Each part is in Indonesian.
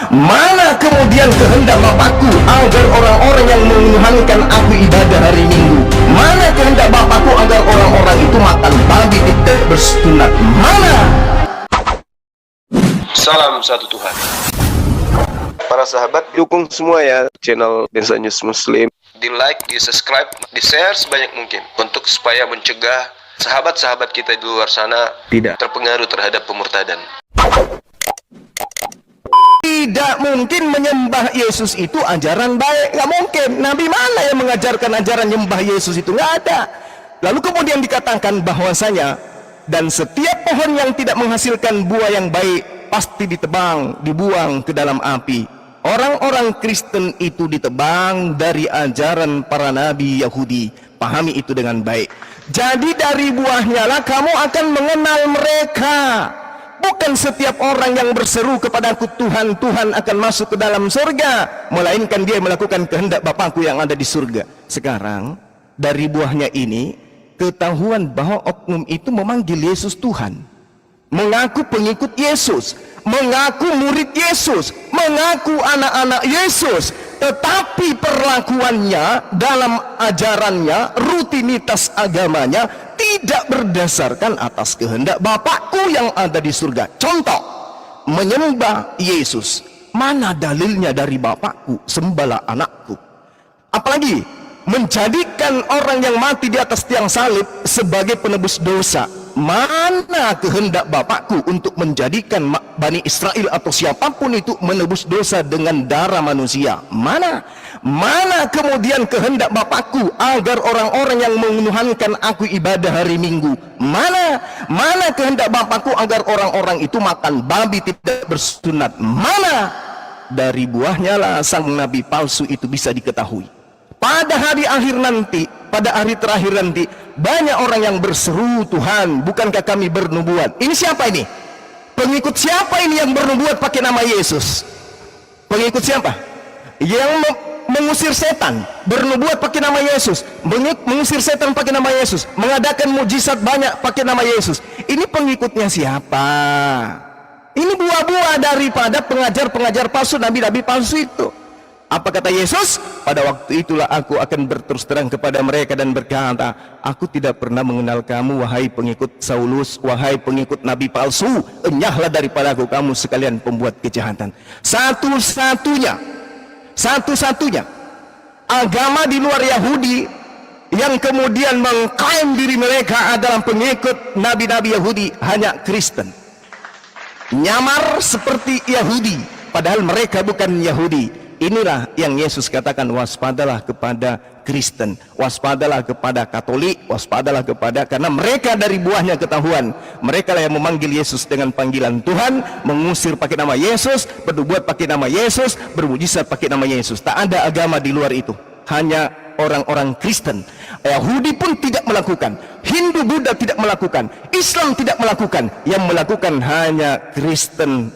Mana kemudian kehendak Bapakku agar orang-orang yang menuhankan aku ibadah hari Minggu? Mana kehendak Bapakku agar orang-orang itu makan babi tidak bersunat? Mana? Salam satu Tuhan. Para sahabat, dukung semua ya channel Densa News Muslim. Di like, di subscribe, di share sebanyak mungkin untuk supaya mencegah sahabat-sahabat kita di luar sana tidak terpengaruh terhadap pemurtadan. Tidak mungkin menyembah Yesus itu ajaran baik, nggak mungkin. Nabi mana yang mengajarkan ajaran menyembah Yesus itu? Nggak ada. Lalu kemudian dikatakan bahwasanya dan setiap pohon yang tidak menghasilkan buah yang baik pasti ditebang, dibuang ke dalam api. Orang-orang Kristen itu ditebang dari ajaran para nabi Yahudi. Pahami itu dengan baik. Jadi dari buahnya lah kamu akan mengenal mereka. Bukan setiap orang yang berseru kepadaku Tuhan, Tuhan akan masuk ke dalam surga, melainkan dia melakukan kehendak Bapakku yang ada di surga. Sekarang dari buahnya ini ketahuan bahwa oknum itu memanggil Yesus Tuhan, mengaku pengikut Yesus, mengaku murid Yesus, mengaku anak-anak Yesus, tetapi perlakuannya dalam ajarannya, rutinitas agamanya tidak berdasarkan atas kehendak Bapakku yang ada di surga. Contoh, menyembah Yesus. Mana dalilnya dari Bapakku, sembahlah anakku. Apalagi menjadikan orang yang mati di atas tiang salib sebagai penebus dosa. Mana kehendak Bapakku untuk menjadikan Bani Israel atau siapapun itu menebus dosa dengan darah manusia? Mana kemudian kehendak Bapakku agar orang-orang yang menuhankan aku ibadah hari Minggu? Mana kehendak Bapakku agar orang-orang itu makan babi tidak bersunat? Mana? Dari buahnya lah sang nabi palsu itu bisa diketahui. Pada hari akhir nanti, pada hari terakhir nanti, banyak orang yang berseru, Tuhan, bukankah kami bernubuat? Ini siapa ini? Pengikut siapa ini yang bernubuat pakai nama Yesus? Pengikut siapa? Yang mengusir setan, bernubuat pakai nama Yesus, mengusir setan pakai nama Yesus, mengadakan mujizat banyak pakai nama Yesus. Ini pengikutnya siapa? Ini buah-buah daripada pengajar-pengajar palsu, nabi-nabi palsu itu. Apa kata Yesus? Pada waktu itulah aku akan berterus terang kepada mereka dan berkata, aku tidak pernah mengenal kamu, wahai pengikut Saulus, wahai pengikut nabi palsu. Enyahlah daripada aku, kamu sekalian pembuat kejahatan. Satu-satunya agama di luar Yahudi yang kemudian mengklaim diri mereka adalah pengikut nabi-nabi Yahudi hanya Kristen. Nyamar seperti Yahudi, padahal mereka bukan Yahudi. Inilah yang Yesus katakan, waspadalah kepada Kristen, waspadalah kepada Katolik, waspadalah kepada, karena mereka dari buahnya ketahuan. Mereka lah yang memanggil Yesus dengan panggilan Tuhan, mengusir pakai nama Yesus, berbuat pakai nama Yesus, bermujizat pakai nama Yesus. Tak ada agama di luar itu, hanya orang-orang Kristen. Yahudi pun tidak melakukan, Hindu, Buddha tidak melakukan, Islam tidak melakukan. Yang melakukan hanya Kristen.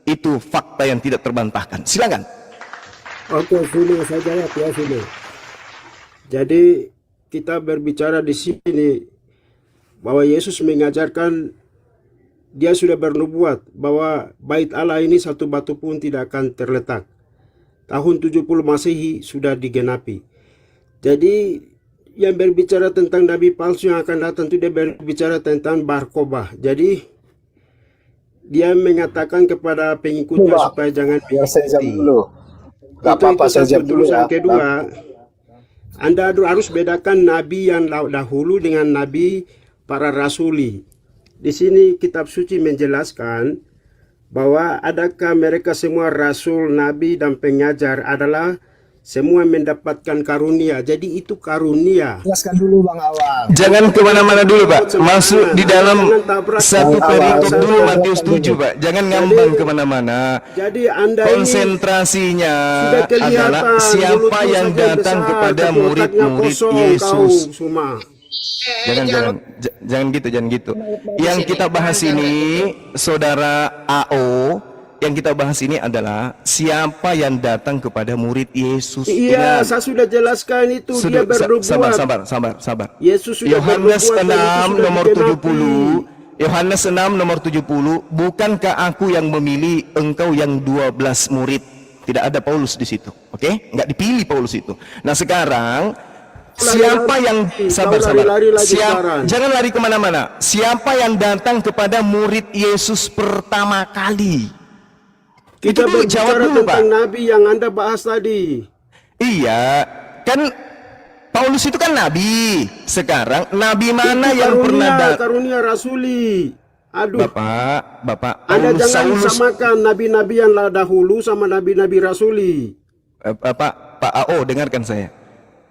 Itu fakta yang tidak terbantahkan. Silakan. Oke, sini saya jawab ya, sini. Jadi kita berbicara di sini bahwa Yesus mengajarkan, dia sudah bernubuat bahwa bait Allah ini satu batu pun tidak akan terletak. Tahun 70 Masehi sudah digenapi. Jadi yang berbicara tentang nabi palsu yang akan datang itu dia berbicara tentang Bar-Kokhbah. Jadi dia mengatakan kepada pengikutnya supaya jangan mengikuti. Gak apa-apa, saya jawab dulu ya. Yang kedua, Anda harus bedakan nabi yang dahulu dengan nabi para rasuli. Di sini kitab suci menjelaskan bahwa adakah mereka semua rasul, nabi, dan pengajar adalah semua mendapatkan karunia. Jadi itu karunia. Jelaskan dulu Bang Awang. Jangan kemana-mana dulu Pak, masuk di dalam satu perikop dulu, Matius 7 Pak. Jangan ngambang kemana-mana. Jadi Anda konsentrasinya adalah siapa yang datang kepada murid-murid Yesus. Jangan gitu. Yang kita bahas ini, saudara AO, yang kita bahas ini adalah siapa yang datang kepada murid Yesus. Iya, saya sudah jelaskan itu. Dia bernubuat. Sabar. Yesus sudah Yohanes 6 nomor 70. Yohanes 6 nomor 70, bukankah aku yang memilih, engkau yang 12 murid. Tidak ada Paulus di situ, oke? Nggak dipilih Paulus itu. Nah sekarang siapa yang sabar, jangan lari kemana-mana. Siapa yang datang kepada murid Yesus pertama kali? Kita Itu dulu, jawab berbicara dulu, tentang Pak. nabi yang Anda bahas tadi. Iya, kan Paulus itu kan nabi. Sekarang nabi mana Itu yang pernah datang? karunia rasuli. Aduh, Bapak, Anda Paulus, jangan Saulus, samakan nabi-nabi yang dahulu sama nabi-nabi rasuli. Pak AO, dengarkan saya.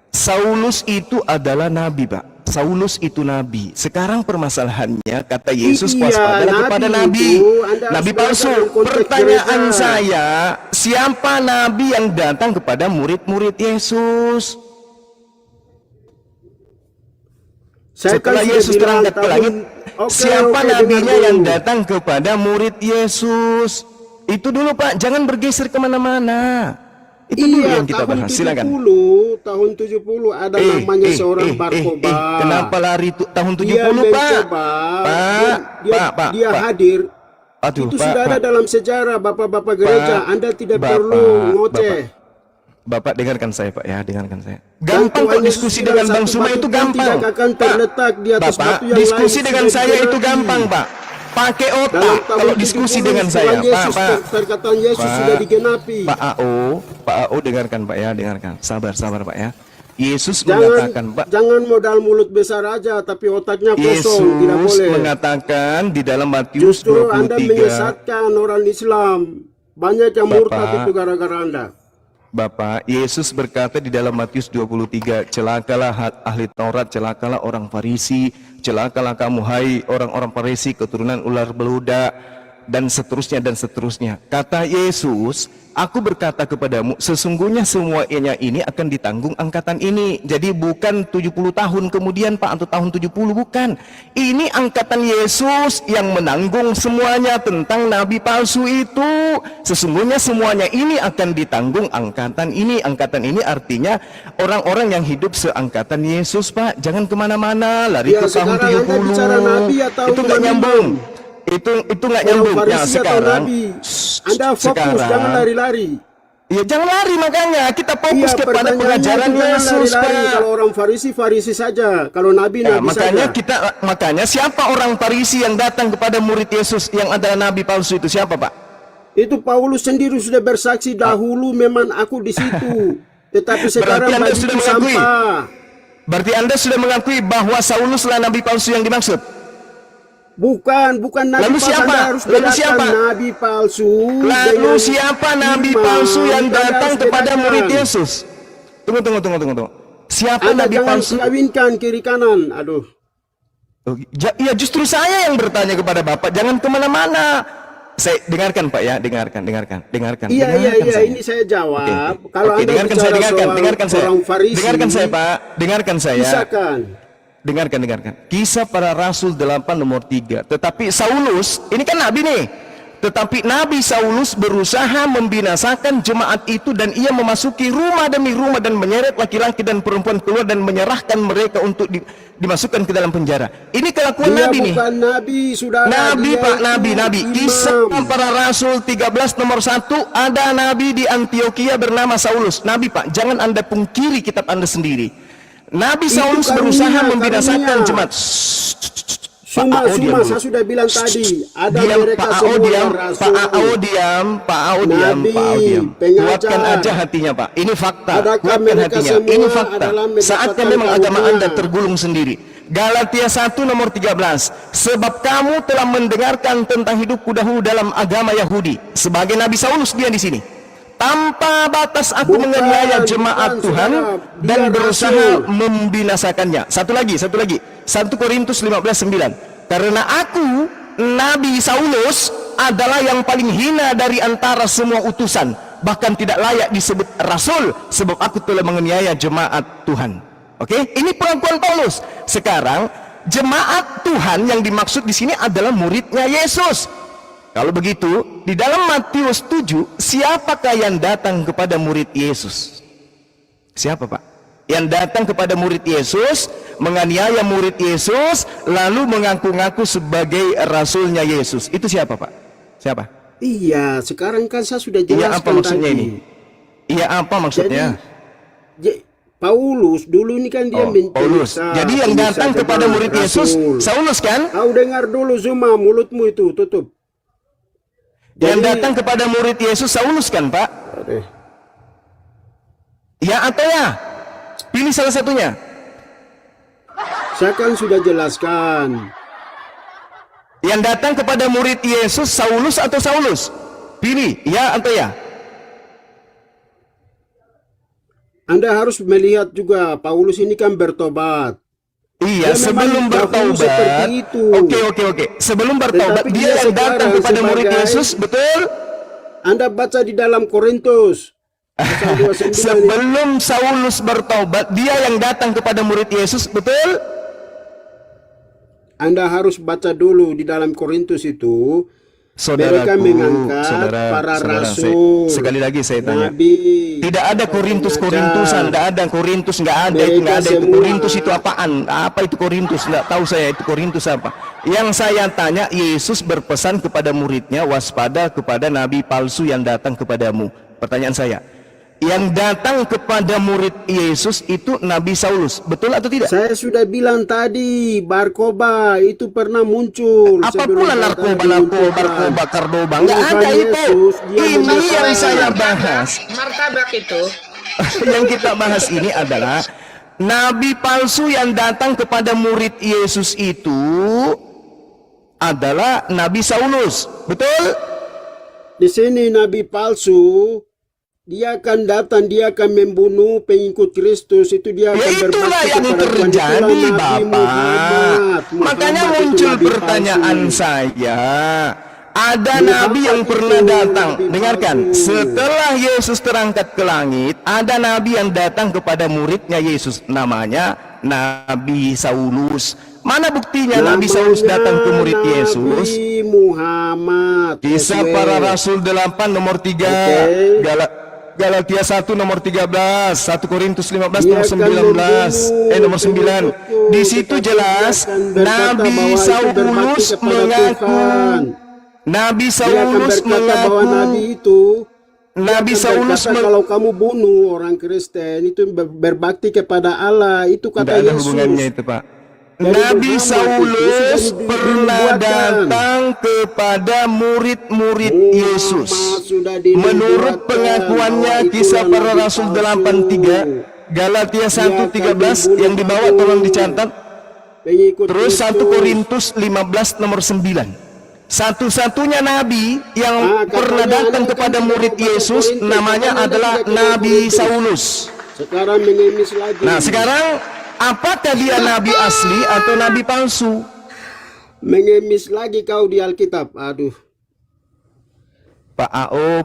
Saulus itu adalah nabi, Pak. Saulus itu nabi. Sekarang permasalahannya, kata Yesus, Iya, waspadalah kepada nabi. itu, Anda Nabi harus palsu. dalam konteks Pertanyaan gereja. saya, siapa nabi yang datang kepada murid-murid Yesus? Setelah Yesus terangkat ke langit, siapa nabinya yang datang kepada murid Yesus? Itu dulu, Pak, jangan bergeser kemana-mana. Itu dulu yang kita bahas, silakan. Tahun 70 ada namanya seorang Barkoba. Kenapa lari tahun 70, Dia Pak? mencoba, Pak, dia hadir. Aduh, Itu Pak, sudah ada Pak. dalam sejarah Bapak-bapak gereja. Anda tidak Bapak, perlu ngoceh. Bapak, dengarkan saya, Pak, ya, dengarkan saya. Dan Gampang kok Tuhan diskusi Yesus dengan bilang, Bang satu Suma batu itu pun gampang. tidak akan terletak di atas Bapak, batu yang diskusi lain, dengan sudah saya itu digenapi. gampang, Pak. Pakai Dalam otak tahun kalau diskusi 70 dengan saya, Tuhan Yesus, Pak. perkataan Yesus Pak, sudah digenapi. Pak AO, dengarkan, Pak, ya, dengarkan. Sabar, Pak, ya. Yesus mengatakan, Pak, Jangan modal mulut besar aja, tapi otaknya kosong, tidak Yesus boleh. mengatakan di dalam Matius Justru Anda 23, menyesatkan orang Islam. Banyak yang murtad Bapak. itu gara-gara Anda. Bapak, Yesus berkata di dalam Matius 23, celakalah ahli Taurat, celakalah orang Farisi, celakalah kamu hai orang-orang Farisi, keturunan ular beludak, dan seterusnya dan seterusnya. Kata Yesus, aku berkata kepadamu, sesungguhnya semuanya ini akan ditanggung angkatan ini. Jadi bukan 70 tahun kemudian, Pak, atau tahun 70, bukan. Ini angkatan Yesus yang menanggung semuanya tentang nabi palsu itu. Sesungguhnya semuanya ini akan ditanggung angkatan ini. Angkatan ini artinya orang-orang yang hidup seangkatan Yesus, Pak. Jangan kemana-mana, lari Ya, ke tahun sekarang Anda 70. bicara nabi atau Itu nggak Tuhan nyambung. Imam? Itu nggak Orang nyambung. Ya, Farisi atau sekarang Nabi. Anda fokus, jangan lari-lari. Ya jangan lari, makanya kita fokus Iya, kepada pertanyaannya pengajaran itu jangan Yesus, lari-lari. Pak. Kalau orang Farisi saja, kalau Nabi Ya, saja. makanya siapa orang Farisi yang datang kepada murid Yesus yang adalah nabi palsu itu, siapa, Pak? Itu Paulus sendiri sudah bersaksi dahulu memang aku di situ. Tetapi sekarang Berarti Anda bagiku sudah mengakui. sampah. Berarti Anda sudah mengakui bahwa Sauluslah nabi palsu yang dimaksud. Bukan nabi Lalu palsu. siapa? Anda harus Lalu bedakan siapa? nabi palsu. Lalu dengan siapa nabi imam. palsu yang Anda datang harus kepada bedakan. murid Yesus? Tunggu. Siapa Anda nabi jangan palsu? kawinkan kiri kanan. Aduh. Ya justru saya yang bertanya kepada Bapak, jangan kemana-mana. Saya dengarkan, Pak, ya, dengarkan. Iya, saya. ini saya jawab. Oke. Kalau Oke, Anda dengarkan bicara saya, soal dengarkan saya. orang Farisi, Dengarkan saya, Pak. Dengarkan saya. silakan. Dengarkan. Kisah para Rasul 8 nomor 3. Tetapi Saulus, ini kan nabi nih. Tetapi Nabi Saulus berusaha membinasakan jemaat itu, dan ia memasuki rumah demi rumah dan menyeret laki-laki dan perempuan keluar dan menyerahkan mereka untuk dimasukkan ke dalam penjara. Ini kelakuan Dia nabi nih. bukan nabi, saudara. Nabi, Dia Pak, itu nabi. imam. Kisah para Rasul 13 nomor 1, ada nabi di Antioquia bernama Saulus. Nabi, Pak, jangan Anda pungkiri kitab Anda sendiri. Nabi Itu Saulus karunia, berusaha membinasakan karunia. jemaat. Suma, diam dulu. saya sudah bilang tadi, ada Diam, mereka Pak AO semua diam, rasul. Pak AO diam. Nabi, pengajar. Kuatkan aja hatinya, Pak. Ini fakta. Adakah Kuatkan mereka hatinya. semua Ini fakta. adalah mendapatkan Saatnya memang agama karunia. Anda tergulung sendiri. Galatia 1 nomor 13. Sebab kamu telah mendengarkan tentang hidupku dahulu dalam agama Yahudi. Sebagai Nabi Saulus dia di sini. Tanpa batas aku Bukan, menganiaya jemaat bukan, Tuhan saudara. dan Dia berusaha rasul. membinasakannya. Satu lagi. 1 Korintus 15:9. Karena aku, Nabi Saulus, adalah yang paling hina dari antara semua utusan, bahkan tidak layak disebut rasul, sebab aku telah menganiaya jemaat Tuhan. Oke, ini pengakuan Paulus. Sekarang jemaat Tuhan yang dimaksud di sini adalah muridnya Yesus. Kalau begitu, di dalam Matius 7, siapakah yang datang kepada murid Yesus? Siapa, Pak? yang datang kepada murid Yesus, menganiaya murid Yesus, lalu mengaku-ngaku sebagai rasulnya Yesus. Itu siapa, Pak? Siapa? Iya, sekarang kan saya sudah Iya, jelaskan apa maksudnya tadi. ini? Iya, apa maksudnya? Paulus dulu ini kan dia Paulus. Jadi yang datang kepada murid Yesus Saulus kan? Kau dengar dulu Zuma, mulutmu itu tutup. Yang datang kepada murid Yesus Saulus kan, Pak? Ya atau ya? Pilih salah satunya. Saya kan sudah jelaskan. Yang datang kepada murid Yesus Saulus atau Saulus? Pilih, ya atau ya? Anda harus melihat juga Paulus ini kan bertobat. Iya, Dia sebelum memang dahulu bertaubat. seperti itu. Oke. Sebelum bertaubat, Tetapi dia dia yang datang sekarang kepada murid sebagai- Yesus, betul? Anda baca di dalam Korintus pasal 29 ini. Sebelum Saulus bertaubat, dia yang datang kepada murid Yesus, betul? Anda harus baca dulu di dalam Korintus itu. Mereka mengangkat para rasul, sekali lagi saya tanya. nabi. Tidak ada Korintus-Korintusan, tidak ada Korintus, nggak ada itu, Mereka nggak ada itu. semua- Korintus itu apaan? Apa itu Korintus? Nggak tahu saya itu Korintus apa. Yang saya tanya, Yesus berpesan kepada muridnya, waspada kepada nabi palsu yang datang kepadamu. Pertanyaan saya, yang datang kepada murid Yesus itu Nabi Saulus, betul atau tidak? Saya sudah bilang tadi, narkoba itu pernah muncul. Apa sebelum pula Kardoba narkoba, dimunculkan. kardoba? Nggak Tuhan ada itu. Yesus, dia Ini yang memasang- saya bahas. Martabak itu. Yang kita bahas ini adalah nabi palsu yang datang kepada murid Yesus itu adalah Nabi Saulus, betul? Di sini nabi palsu, dia akan datang, dia akan membunuh pengikut Kristus, itu dia Ya akan itulah berbakti yang kepada Tuhan. terjadi, Itulah Nabi Bapak. Muhammad. Makanya Muhammad itu muncul nabi pertanyaan palsu. saya. Ada Muhammad nabi yang itu pernah datang. nabi Dengarkan, palsu. setelah Yesus terangkat ke langit, ada nabi yang datang kepada muridnya Yesus, namanya Nabi Saulus. Mana buktinya Nabi Saulus datang ke murid Yesus? Nabi Muhammad. Kisah Yesus. para Rasul 8 nomor 3, Oke. Galatia 1 nomor 13, 1 Korintus 15 Dia nomor akan 19, nomor 9. membunuh Di situ tetapi jelas dia akan berkata Nabi bahwa itu berbakti Saulus kepada mengaku, Tuhan. Nabi Dia akan Saulus berkata bahwa mengaku, Nabi itu Nabi dia akan Saulus berkata, kalau kamu bunuh orang Kristen itu berbakti kepada Allah, itu tidak kata ada Yesus. hubungannya itu, Pak. Dari Nabi Muhammad Saulus itu sudah pernah dibuatkan. datang kepada murid-murid Muhammad Yesus. sudah dinubuatkan Menurut pengakuannya bahwa Kisah itulah para Nabi Rasul palsu. 8:3, Galatia 1:13 yang dibawa tolong dicatat. Pengikut Terus 1 Kristus. Korintus 15 nomor 9. Satu-satunya nabi yang Katanya pernah datang Anda kepada kan murid tidak baca Yesus Korintus, namanya katanya Anda adalah tidak baca Nabi Korintus. Saulus. Sekarang mengemis lagi. Nah, sekarang apakah dia nabi asli atau nabi palsu? Mengemis lagi kau di Alkitab. Aduh. Pak AO,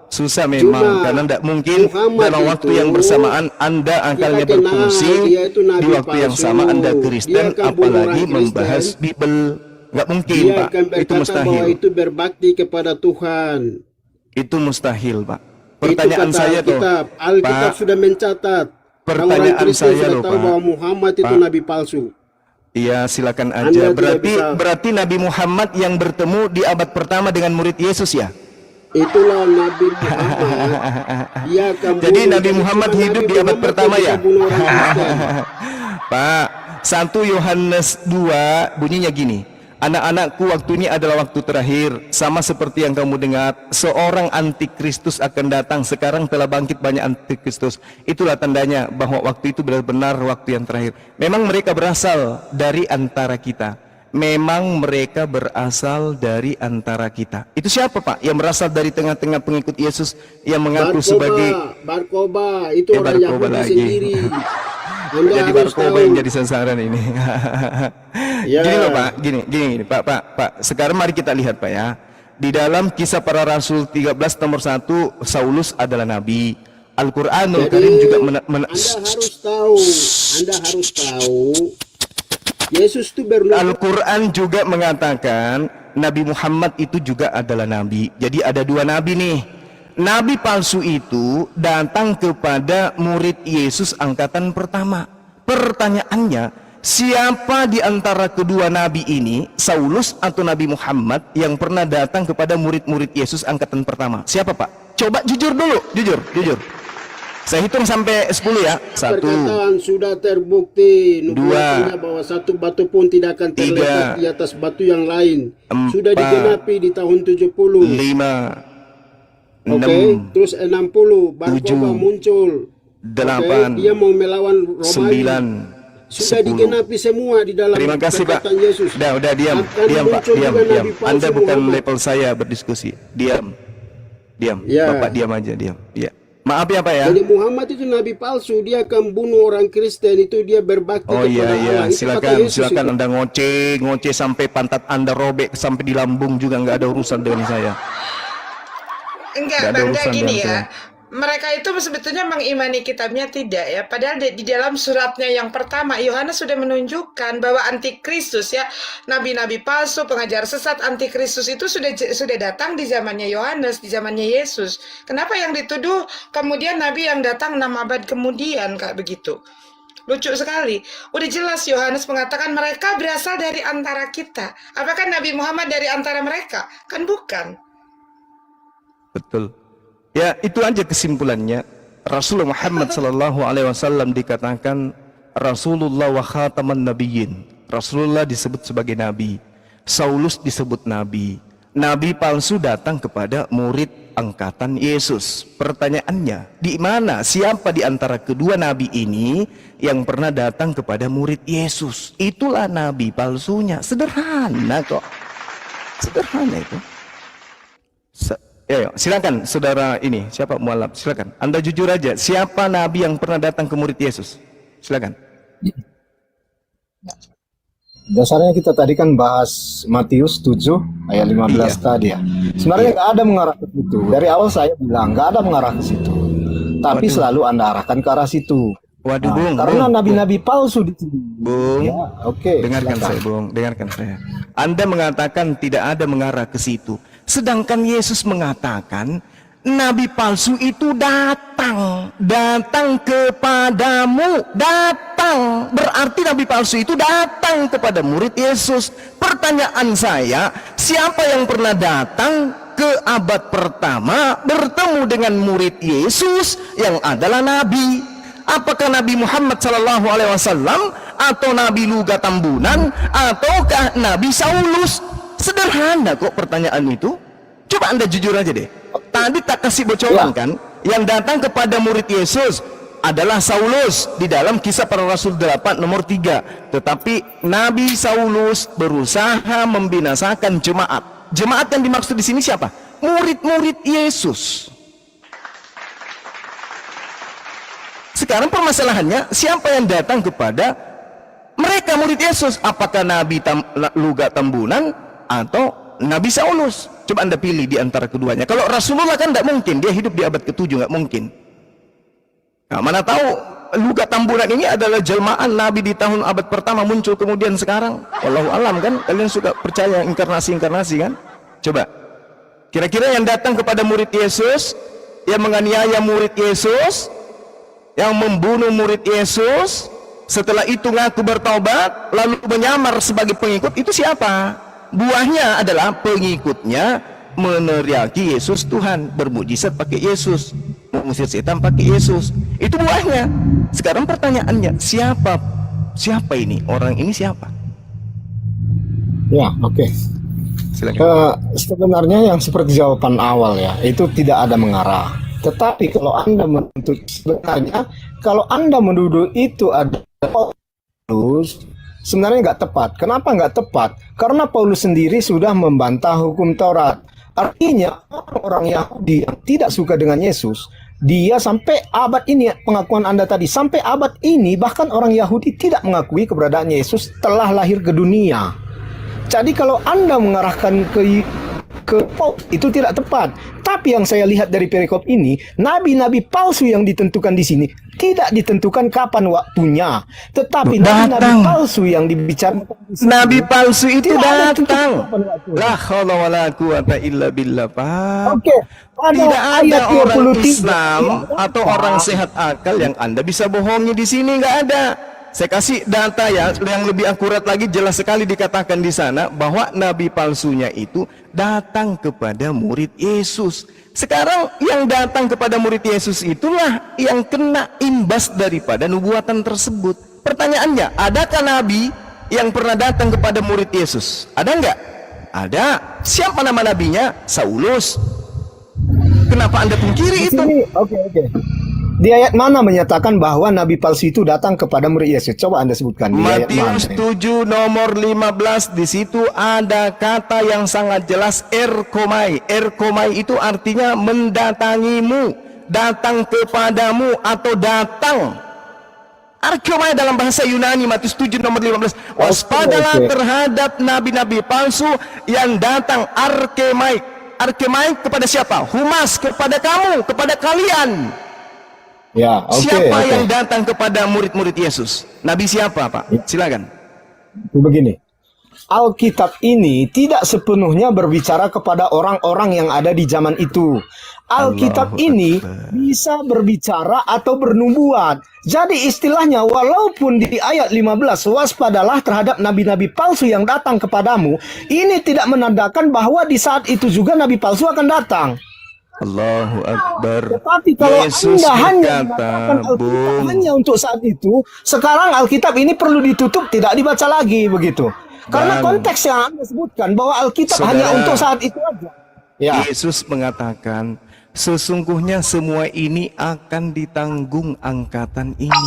susah memang Cuma karena tidak mungkin Muhammad dalam waktu itu, yang bersamaan Anda akalnya kita kenal berfungsi, dia itu nabi di waktu yang palsu. sama Anda Dia Kristen, akan bunuh apalagi orang Kristen. membahas Bible. Nggak mungkin, Dia Pak. akan Itu berkata bahwa mustahil. itu berbakti kepada Tuhan. Itu mustahil, Pak. Itu Pertanyaan kata saya tuh, Alkitab. Alkitab Pak, sudah mencatat. pertanyaan Orang Kristen saya sudah loh, tahu Pak. bahwa Muhammad itu Pak. nabi palsu. iya silakan Anda aja. tidak bisa. Berarti Nabi Muhammad yang bertemu di abad pertama dengan murid Yesus ya? Itulah Nabi Muhammad. Dia akan Jadi bunuh. Nabi Muhammad cuma hidup Nabi di abad Muhammad pertama yang ya? bisa bunuh orang Kristen. Pak, 1 Yohanes 2 bunyinya gini. Anak-anakku, waktu ini adalah waktu terakhir. Sama seperti yang kamu dengar, seorang antikristus akan datang. Sekarang telah bangkit banyak antikristus. Itulah tandanya bahwa waktu itu benar-benar waktu yang terakhir. Memang mereka berasal dari antara kita. Memang mereka berasal dari antara kita. Itu siapa, Pak? Yang berasal dari tengah-tengah pengikut Yesus yang mengaku sebagai Barkoba itu orang Barkoba Yahudi lagi. sendiri. Anda jadi harus Barkoba tahu. yang jadi sasaran ini. Ya. Gini loh, Pak, gini, Pak. Sekarang mari kita lihat, Pak ya. Di dalam Kisah Para Rasul 13 nomor 1, Saulus adalah nabi. Al-Qur'anul Karim juga Anda harus tahu. Yesus itu bernubuat. Al-Quran juga mengatakan Nabi Muhammad itu juga adalah nabi. Jadi ada dua nabi nih. Nabi palsu itu datang kepada murid Yesus angkatan pertama. Pertanyaannya, siapa di antara kedua nabi ini, Saulus atau Nabi Muhammad, yang pernah datang kepada murid-murid Yesus angkatan pertama? Siapa, Pak? Coba jujur dulu, jujur. Saya hitung sampai 10 ya. 1, Perkataan sudah terbukti nubuatnya 2, bahwa satu batu pun tidak akan terletak 3, di atas batu yang lain. 4, Sudah digenapi di tahun 70. 5, 6, Oke, terus 60 Barkoba 7, muncul. 8, Dia mau melawan Romawi. 9, Sudah 10. digenapi semua di dalam Terima kasih, Pak. perkataan Yesus. Udah diam, Akan Pak, muncul diam. juga Nabi palsu Anda bukan Muhammad. level saya berdiskusi. Diam. Ya. Bapak diam aja, diam. Ya. Maaf ya, Pak ya. Jadi Muhammad itu nabi palsu, dia akan bunuh orang Kristen, itu dia berbakti Oh kepada iya, Allah. Itu kata silakan Yesus itu. Anda ngoceh sampai pantat Anda robek sampai di lambung juga nggak ada urusan dengan saya. Enggak, Nggak ada Bang, urusan gini dengan ya. saya. Mereka itu sebetulnya mengimani kitabnya tidak ya. Padahal di dalam suratnya yang pertama, Yohanes sudah menunjukkan bahwa antikristus ya, nabi-nabi palsu, pengajar sesat antikristus itu sudah datang di zamannya Yohanes, di zamannya Yesus. Kenapa yang dituduh kemudian nabi yang datang 6 abad kemudian kayak begitu? Lucu sekali. Udah jelas Yohanes mengatakan mereka berasal dari antara kita. Apakah Nabi Muhammad dari antara mereka? Kan bukan. Betul. Ya, itu aja kesimpulannya. Rasulullah Muhammad sallallahu alaihi wasallam dikatakan Rasulullah wa khataman nabiyyin. Rasulullah disebut sebagai nabi. Saulus disebut nabi. Nabi palsu datang kepada murid angkatan Yesus. Pertanyaannya, di mana, siapa di antara kedua nabi ini yang pernah datang kepada murid Yesus? Itulah nabi palsunya. Sederhana kok. Sederhana itu. Ya, silakan saudara ini, siapa mualaf? Silakan. Anda jujur aja, siapa nabi yang pernah datang ke murid Yesus? Silakan. Dasarnya kita tadi kan bahas Matius 7 ayat 15 tadi ya. Sebenarnya nggak ada mengarah ke situ. Dari awal saya bilang nggak ada mengarah ke situ. Tapi selalu Anda arahkan ke arah situ. Waduh, Bung. Karena Bung, nabi-nabi palsu di sini. Bung. Ya, oke. Dengarkan silakan. saya, Bung. Dengarkan saya. Anda mengatakan tidak ada mengarah ke situ. Sedangkan Yesus mengatakan nabi palsu itu datang kepadamu, datang. Berarti nabi palsu itu datang kepada murid Yesus. Pertanyaan saya, siapa yang pernah datang ke abad pertama bertemu dengan murid Yesus yang adalah nabi? Apakah Nabi Muhammad sallallahu alaihi wasallam atau Nabi Luga Tambunan ataukah Nabi Saulus? Sederhana kok pertanyaan itu. Coba Anda jujur aja deh. Tadi tak kasih bocoran kan, yang datang kepada murid Yesus adalah Saulus di dalam Kisah Para Rasul 8 nomor 3. Tetapi Nabi Saulus berusaha membinasakan jemaat. Jemaat yang dimaksud di sini siapa? Murid-murid Yesus. Sekarang permasalahannya, siapa yang datang kepada mereka murid Yesus? Apakah Nabi Luga Tambunan atau Nabi Saulus? Coba Anda pilih di antara keduanya. Kalau Rasulullah kan tidak mungkin, dia hidup di abad ke-7, nggak mungkin. Nah, mana tahu Luga Tambunan ini adalah jelmaan Nabi di tahun abad pertama muncul kemudian sekarang. Wallahu alam kan, kalian suka percaya inkarnasi-inkarnasi kan? Coba, kira-kira yang datang kepada murid Yesus, yang menganiaya murid Yesus, yang membunuh murid Yesus, setelah itu ngaku bertobat lalu menyamar sebagai pengikut, itu siapa? Buahnya adalah pengikutnya meneriaki Yesus Tuhan, bermujizat pakai Yesus, mengusir setan pakai Yesus. Itu buahnya. Sekarang pertanyaannya, siapa ini? Orang ini siapa? Ya, oke. Silakan. Sebenarnya yang seperti jawaban awal ya, itu tidak ada mengarah. Tetapi kalau Anda menuntut, sebenarnya kalau Anda menuduh itu ada Paulus, sebenarnya nggak tepat. Kenapa nggak tepat? Karena Paulus sendiri sudah membantah hukum Taurat. Artinya orang Yahudi yang tidak suka dengan Yesus, dia sampai abad ini, pengakuan Anda tadi, sampai abad ini bahkan orang Yahudi tidak mengakui keberadaan Yesus telah lahir ke dunia. Jadi kalau Anda mengarahkan ke ke Paulus, itu tidak tepat. Tapi yang saya lihat dari perikop ini, nabi-nabi palsu yang ditentukan di sini tidak ditentukan kapan waktunya, tetapi nabi-nabi Datang. palsu yang dibicarakan di sini, Nabi palsu itu tidak ada tentukan datang. kapan waktunya. La haula wala quwata illa billah, Pak. Oke, pada Tidak ada ayat orang 23 Islam atau orang sehat akal yang Anda bisa bohongi di sini, nggak ada. Saya kasih data ya, yang lebih akurat lagi, jelas sekali dikatakan di sana bahwa nabi palsunya itu datang kepada murid Yesus. Sekarang yang datang kepada murid Yesus itulah yang kena imbas daripada nubuatan tersebut. Pertanyaannya, adakah nabi yang pernah datang kepada murid Yesus? Ada nggak? Ada. Siapa nama nabinya? Saulus. Kenapa Anda pungkiri Di itu? sini, oke. Di ayat mana menyatakan bahwa nabi palsu itu datang kepada murid Yesus? Coba Anda sebutkan di ayat Matius mana. 7 nomor 15, di situ ada kata yang sangat jelas, erkomai. Erkomai itu artinya mendatangimu, datang kepadamu atau datang. Erkomai dalam bahasa Yunani, Matius 7 nomor 15. Waspadalah Oke. terhadap nabi-nabi palsu yang datang. Arkemai. Arkemai kepada siapa? Humas, kepada kamu, kepada kalian. Ya, oke. Siapa oke. yang datang kepada murid-murid Yesus? Nabi siapa, Pak? Silakan. Begini, Alkitab ini tidak sepenuhnya berbicara kepada orang-orang yang ada di zaman itu. Alkitab Allahu ini Akbar. bisa berbicara atau bernubuat. Jadi istilahnya, walaupun di ayat 15, waspadalah terhadap nabi-nabi palsu yang datang kepadamu, ini tidak menandakan bahwa di saat itu juga nabi palsu akan datang. Allahu Akbar. Tetapi kalau Yesus Anda hanya berkata, mengatakan Alkitab Bung, hanya untuk saat itu, sekarang Alkitab ini perlu ditutup, tidak dibaca lagi begitu. Karena Bang. konteks yang Anda sebutkan bahwa Alkitab Saudara, hanya untuk saat itu aja. Ya, Yesus mengatakan, sesungguhnya semua ini akan ditanggung angkatan ini.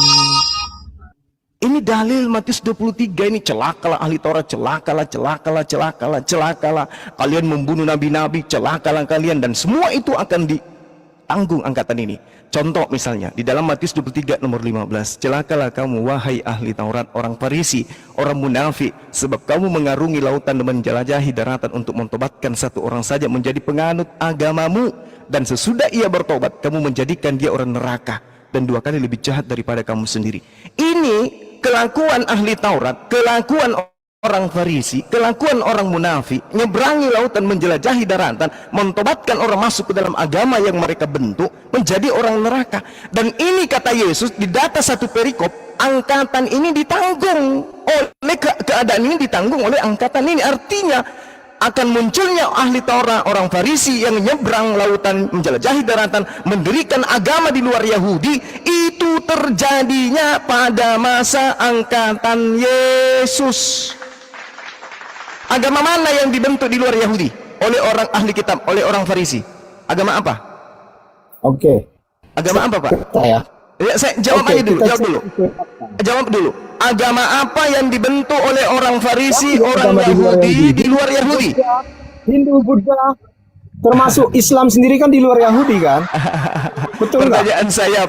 Ini dalil Matius 23 ini, celakalah ahli Taurat, celakalah. Kalian membunuh nabi-nabi, celakalah kalian, dan semua itu akan ditanggung angkatan ini. Contoh misalnya di dalam Matius 23 nomor 15, celakalah kamu wahai ahli Taurat, orang Farisi, orang munafik, sebab kamu mengarungi lautan dan menjelajahi daratan untuk mentobatkan satu orang saja menjadi penganut agamamu, dan sesudah ia bertobat kamu menjadikan dia orang neraka dan 2 kali lebih jahat daripada kamu sendiri. Ini kelakuan ahli Taurat, kelakuan orang Farisi, kelakuan orang munafik, nyeberangi lautan, menjelajahi daratan, mentobatkan orang masuk ke dalam agama yang mereka bentuk, menjadi orang neraka. Dan ini kata Yesus di data satu perikop, angkatan ini ditanggung oleh keadaan ini, ditanggung oleh angkatan ini. Artinya akan munculnya ahli Taurat, orang Farisi yang nyebrang lautan, menjelajahi daratan, mendirikan agama di luar Yahudi. Itu terjadinya pada masa angkatan Yesus. Agama mana yang dibentuk di luar Yahudi oleh orang ahli kitab, oleh orang Farisi? Agama apa? oke. Agama apa, Pak? Saya. Ya, saya jawab Oke, aja dulu, kita jawab dulu. cek- Jawab dulu. Agama apa yang dibentuk oleh orang Farisi, orang Agama di luar Yahudi Yahudi. di luar Yahudi? Hindu, Buddha, termasuk Islam sendiri kan di luar Yahudi kan? Betul nggak?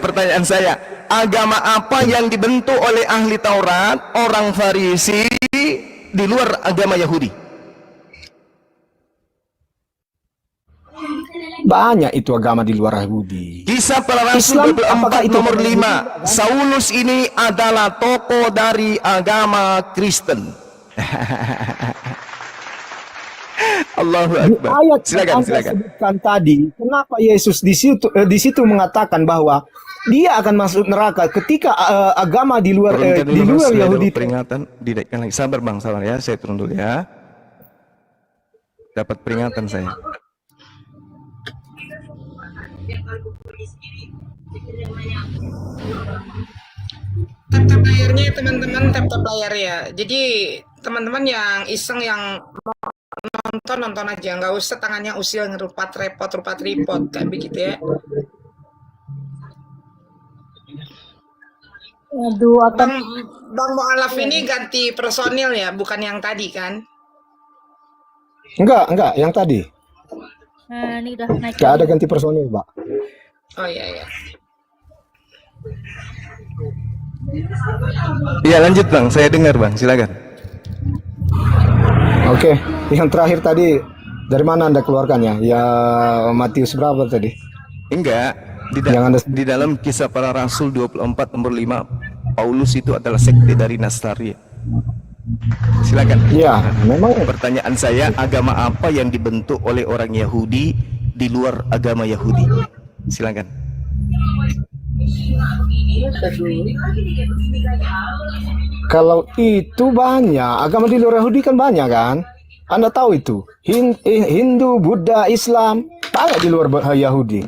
Pertanyaan saya, agama apa yang dibentuk oleh ahli Taurat, orang Farisi di luar agama Yahudi? Banyak itu agama di luar Yahudi. Kisah para Rasul Islam, apakah 24 itu nomor agama 5. Yahudi? Saulus ini adalah tokoh dari agama Kristen. Allahu Di Akbar. ayat yang Silakan, Anda silakan. sebutkan tadi, kenapa Yesus di situ mengatakan bahwa dia akan masuk neraka ketika agama di luar Turunkan dulu, di Mas. luar Saya Yahudi. dulu peringatan, dinaikkan lagi. Sabar Bang, sabar ya. Saya turun dulu ya. Dapat peringatan saya. Tap-tap layarnya ya, teman-teman, tap-tap layar ya. Jadi teman-teman yang iseng yang nonton aja, nggak usah tangannya usil ngerupat repot kayak begitu ya. Aduh, akan Bang Mu'alaf ini ganti personil ya, bukan yang tadi kan? Enggak, yang tadi. nah, ini udah naik. Enggak ada ganti personil, Pak. Oh iya. Iya, lanjut Bang. Saya dengar Bang. Silakan. Oke, yang terakhir tadi Dari mana Anda keluarkannya? Ya Matius berapa tadi? Enggak, Yang Anda di dalam Kisah Para Rasul 24 nomor 5, Paulus itu adalah sekte dari Nasrani. Silakan. ya, memang Pertanyaan saya, agama apa yang dibentuk oleh orang Yahudi di luar agama Yahudi? Silakan. kalau itu banyak, agama di luar Yahudi kan banyak kan? Anda tahu itu. Hindu, Buddha, Islam, banyak di luar Yahudi.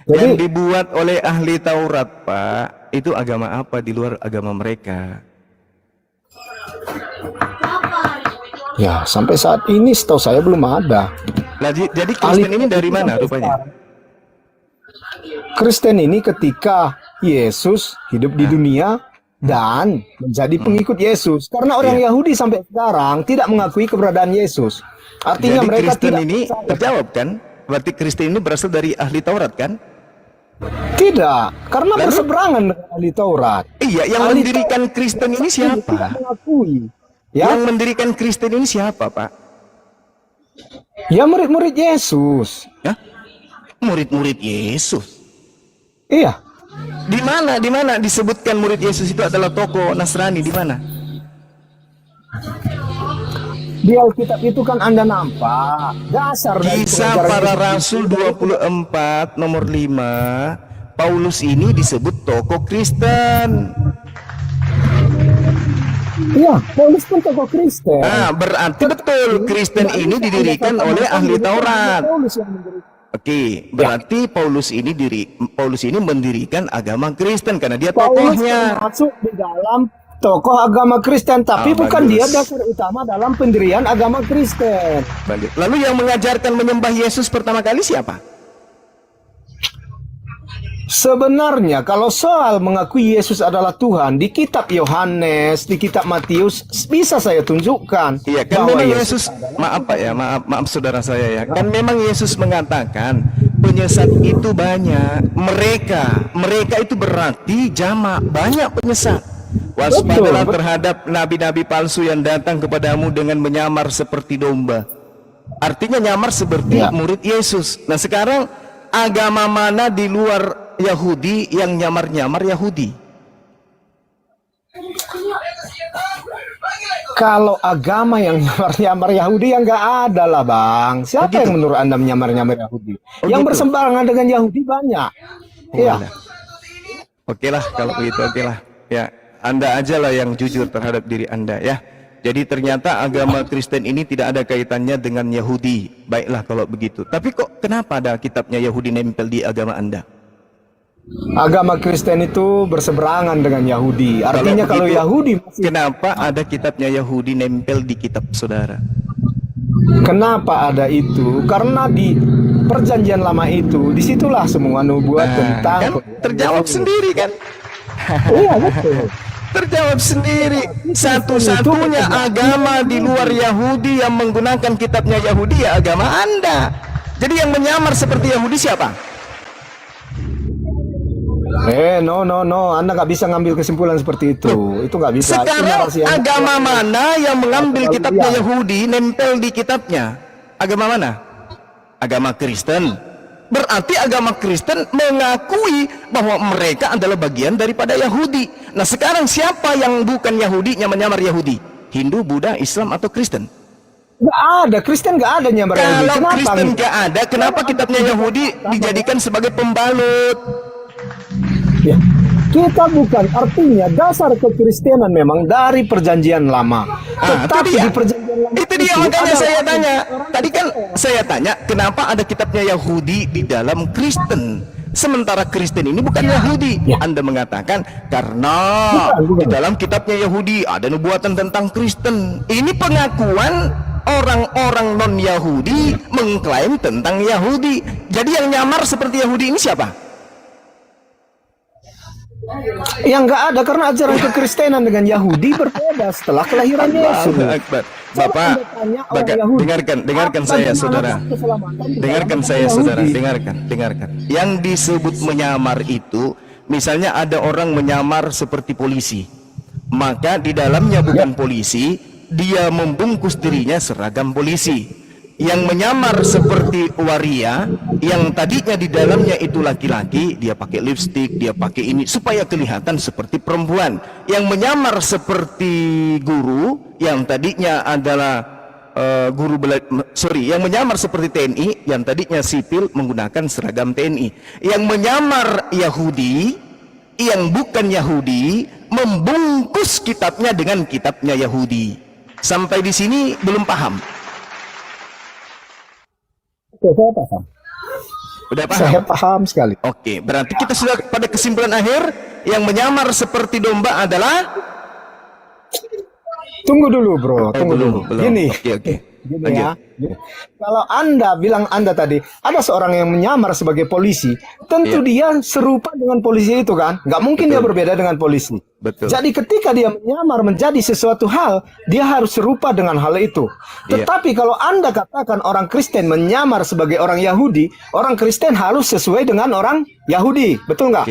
Yang Jadi dibuat oleh ahli Taurat, Pak, itu agama apa di luar agama mereka? ya sampai saat ini setahu saya belum ada. Jadi Kristen ini dari mana rupanya? Kristen ini ketika Yesus hidup di dunia dan menjadi pengikut Yesus. Karena orang Yahudi sampai sekarang tidak mengakui keberadaan Yesus. Artinya Jadi mereka Kristen tidak ini terjawab kan? Berarti Kristen ini berasal dari ahli Taurat kan? tidak, karena Lalu? berseberangan dengan ahli Taurat. Iya, yang Ahli mendirikan Taurat Kristen ini tidak siapa? mengakui. Ya, Yang mendirikan Kristen ini siapa, Pak? ya murid-murid Yesus. Hah? Murid-murid Yesus. Iya. Di mana disebutkan murid Yesus itu adalah tokoh Nasrani, di mana? Di Alkitab itu kan Anda nampak dasar dari Kisah pengajaran Para Yesus. Rasul 24 nomor 5, Paulus ini disebut tokoh Kristen. Iya, Paulus pun tokoh Kristen. Nah, berarti betul Kristen ini didirikan oleh ahli Taurat. Paulus yang mendirikan. Oke, berarti Paulus ini mendirikan agama Kristen karena dia Paulus tokohnya. termasuk di dalam tokoh agama Kristen, tapi bukan bagus. dia dasar utama dalam pendirian agama Kristen. Balik. Lalu yang mengajarkan menyembah Yesus pertama kali siapa? Sebenarnya kalau soal mengakui Yesus adalah Tuhan, di kitab Yohanes, di kitab Matius bisa saya tunjukkan. Iya, kan bahwa memang Yesus, maaf Pak ya, maaf saudara saya ya. Kan memang Yesus mengatakan penyesat itu banyak. Mereka itu berarti jamak, banyak penyesat. Waspadalah Betul. terhadap nabi-nabi palsu yang datang kepadamu dengan menyamar seperti domba. Artinya nyamar seperti Ya. murid Yesus. Nah, sekarang agama mana di luar Yahudi yang nyamar-nyamar Yahudi? Kalau agama yang nyamar-nyamar Yahudi yang nggak ada lah Bang. Siapa gitu? yang menurut Anda menyamar-nyamar Yahudi? Oh, Yang gitu. bersembarangan dengan Yahudi banyak. Iya. Walah. Oke lah kalau begitu, oke lah. Ya, Anda aja lah yang jujur terhadap diri Anda ya. Jadi ternyata agama Kristen ini tidak ada kaitannya dengan Yahudi. Baiklah kalau begitu. Tapi kok kenapa ada kitabnya Yahudi nempel di agama Anda? Agama Kristen itu berseberangan dengan Yahudi. Artinya kalau begitu, Yahudi masih, kenapa ada kitabnya Yahudi nempel di kitab saudara? kenapa ada itu? Karena di perjanjian lama itu, disitulah semua nubuat tentang Kan terjawab sendiri kan? Iya betul. Terjawab sendiri. Satu-satunya agama di luar Yahudi yang menggunakan kitabnya Yahudi ya agama Anda. Jadi yang menyamar seperti Yahudi siapa? No, Anda nggak bisa ngambil kesimpulan seperti itu. Itu nggak bisa. Itu Sekarang narasi yang- agama mana yang mengambil kitabnya Yahudi nempel di kitabnya? Agama mana? Agama Kristen. Berarti agama Kristen mengakui bahwa mereka adalah bagian daripada Yahudi. Nah sekarang siapa yang bukan Yahudi yang menyamar Yahudi? Hindu, Buddha, Islam atau Kristen? Nggak ada. Kristen nggak ada nyamar Yahudi. Kalau Kenapa? Kristen gak ada, kenapa kitabnya Yahudi dijadikan sebagai pembalut? Ya. Kita bukan, artinya dasar kekristenan memang dari perjanjian lama. Ah, Tetapi itu dia. di perjanjian lama Itu dia makanya ada saya orang- tanya. Tadi kan saya tanya kenapa ada kitabnya Yahudi di dalam Kristen. Sementara Kristen ini bukan Yahudi. Ya. Anda mengatakan karena Bukan. di dalam kitabnya Yahudi ada nubuatan tentang Kristen. Ini pengakuan orang-orang non-Yahudi mengklaim tentang Yahudi. Jadi yang nyamar seperti Yahudi ini siapa? Yang nggak ada karena ajaran kekristenan dengan Yahudi berbeda setelah kelahiran Yesus. Allahu Akbar. Coba Bapak, Anda tanya orang Yahudi, dengarkan apa saya gimana saudara. keselamatan di Dengarkan dalam saya Yahudi? saudara, dengarkan. Yang disebut menyamar itu, misalnya ada orang menyamar seperti polisi, maka di dalamnya bukan polisi, dia membungkus dirinya seragam polisi. Yang menyamar seperti waria, yang tadinya di dalamnya itu laki-laki, dia pakai lipstik, dia pakai ini supaya kelihatan seperti perempuan. Yang menyamar seperti guru, yang tadinya adalah yang menyamar seperti TNI, yang tadinya sipil menggunakan seragam TNI. Yang menyamar Yahudi, yang bukan Yahudi, membungkus kitabnya dengan kitabnya Yahudi. Sampai di sini belum paham? Oke, saya paham. Udah paham? Saya paham sekali. Oke, berarti kita sudah pada kesimpulan akhir, yang menyamar seperti domba adalah. Tunggu dulu, bro. Tunggu dulu. Belum. Gini. Oke. Gini Lanjut. ya. Kalau Anda bilang Anda tadi ada seorang yang menyamar sebagai polisi, tentu dia serupa dengan polisi itu kan? Nggak mungkin dia berbeda dengan polisi. Betul. Jadi ketika dia menyamar menjadi sesuatu hal, dia harus serupa dengan hal itu. Tetapi kalau Anda katakan orang Kristen menyamar sebagai orang Yahudi, orang Kristen harus sesuai dengan orang Yahudi, betul nggak?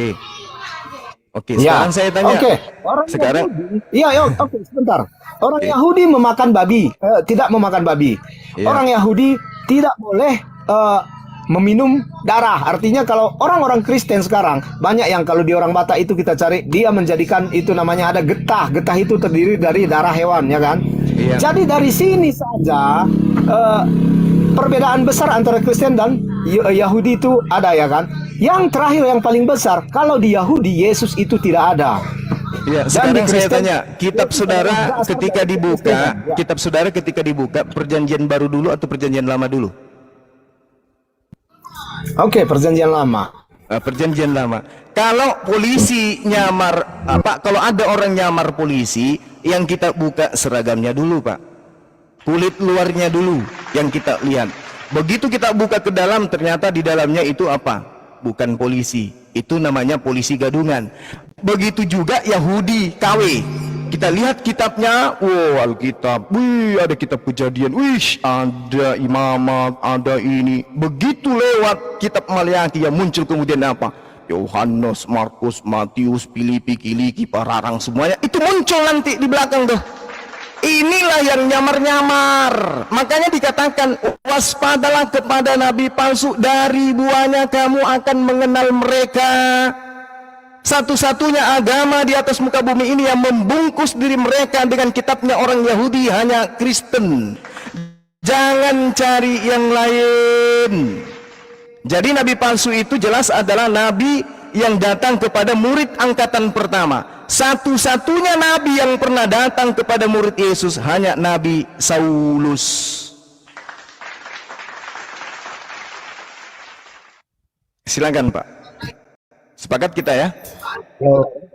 Oke, sekarang saya tanya. Orang sekarang Yahudi, oke, sebentar. Orang Yahudi memakan babi, tidak memakan babi. Orang Yahudi tidak boleh meminum darah. Artinya kalau orang-orang Kristen sekarang banyak yang kalau di orang Batak itu kita cari, dia menjadikan itu namanya ada getah. Getah itu terdiri dari darah hewan, ya kan? Jadi dari sini saja perbedaan besar antara Kristen dan Yahudi itu ada, ya kan? Yang terakhir yang paling besar, kalau di Yahudi Yesus itu tidak ada. Ya, sekarang saya tanya, kitab saudara ketika dibuka, perjanjian baru dulu atau perjanjian lama dulu? Oke, perjanjian lama. Perjanjian lama. Kalau polisi nyamar, kalau ada orang nyamar polisi, yang kita buka seragamnya dulu, Pak. Kulit luarnya dulu yang kita lihat. Begitu kita buka ke dalam, ternyata di dalamnya itu apa? Bukan polisi. Itu namanya polisi gadungan. Begitu juga Yahudi KW. Kita lihat kitabnya, Alkitab, ada kitab Kejadian, ada imamat, ada ini. Begitu lewat kitab Maliaki yang muncul kemudian apa? Yohanes, Markus, Matius, Filipi, Kiliki, Pararang, semuanya itu muncul nanti di belakang tuh. Inilah yang nyamar-nyamar. Makanya dikatakan, waspadalah kepada nabi palsu, dari buahnya kamu akan mengenal mereka. Satu-satunya agama di atas muka bumi ini yang membungkus diri mereka dengan kitabnya orang Yahudi hanya Kristen. Jangan cari yang lain. Jadi nabi palsu itu jelas adalah nabi yang datang kepada murid angkatan pertama. Satu-satunya nabi yang pernah datang kepada murid Yesus hanya Nabi Saulus. Silakan, Pak. Sepakat kita ya?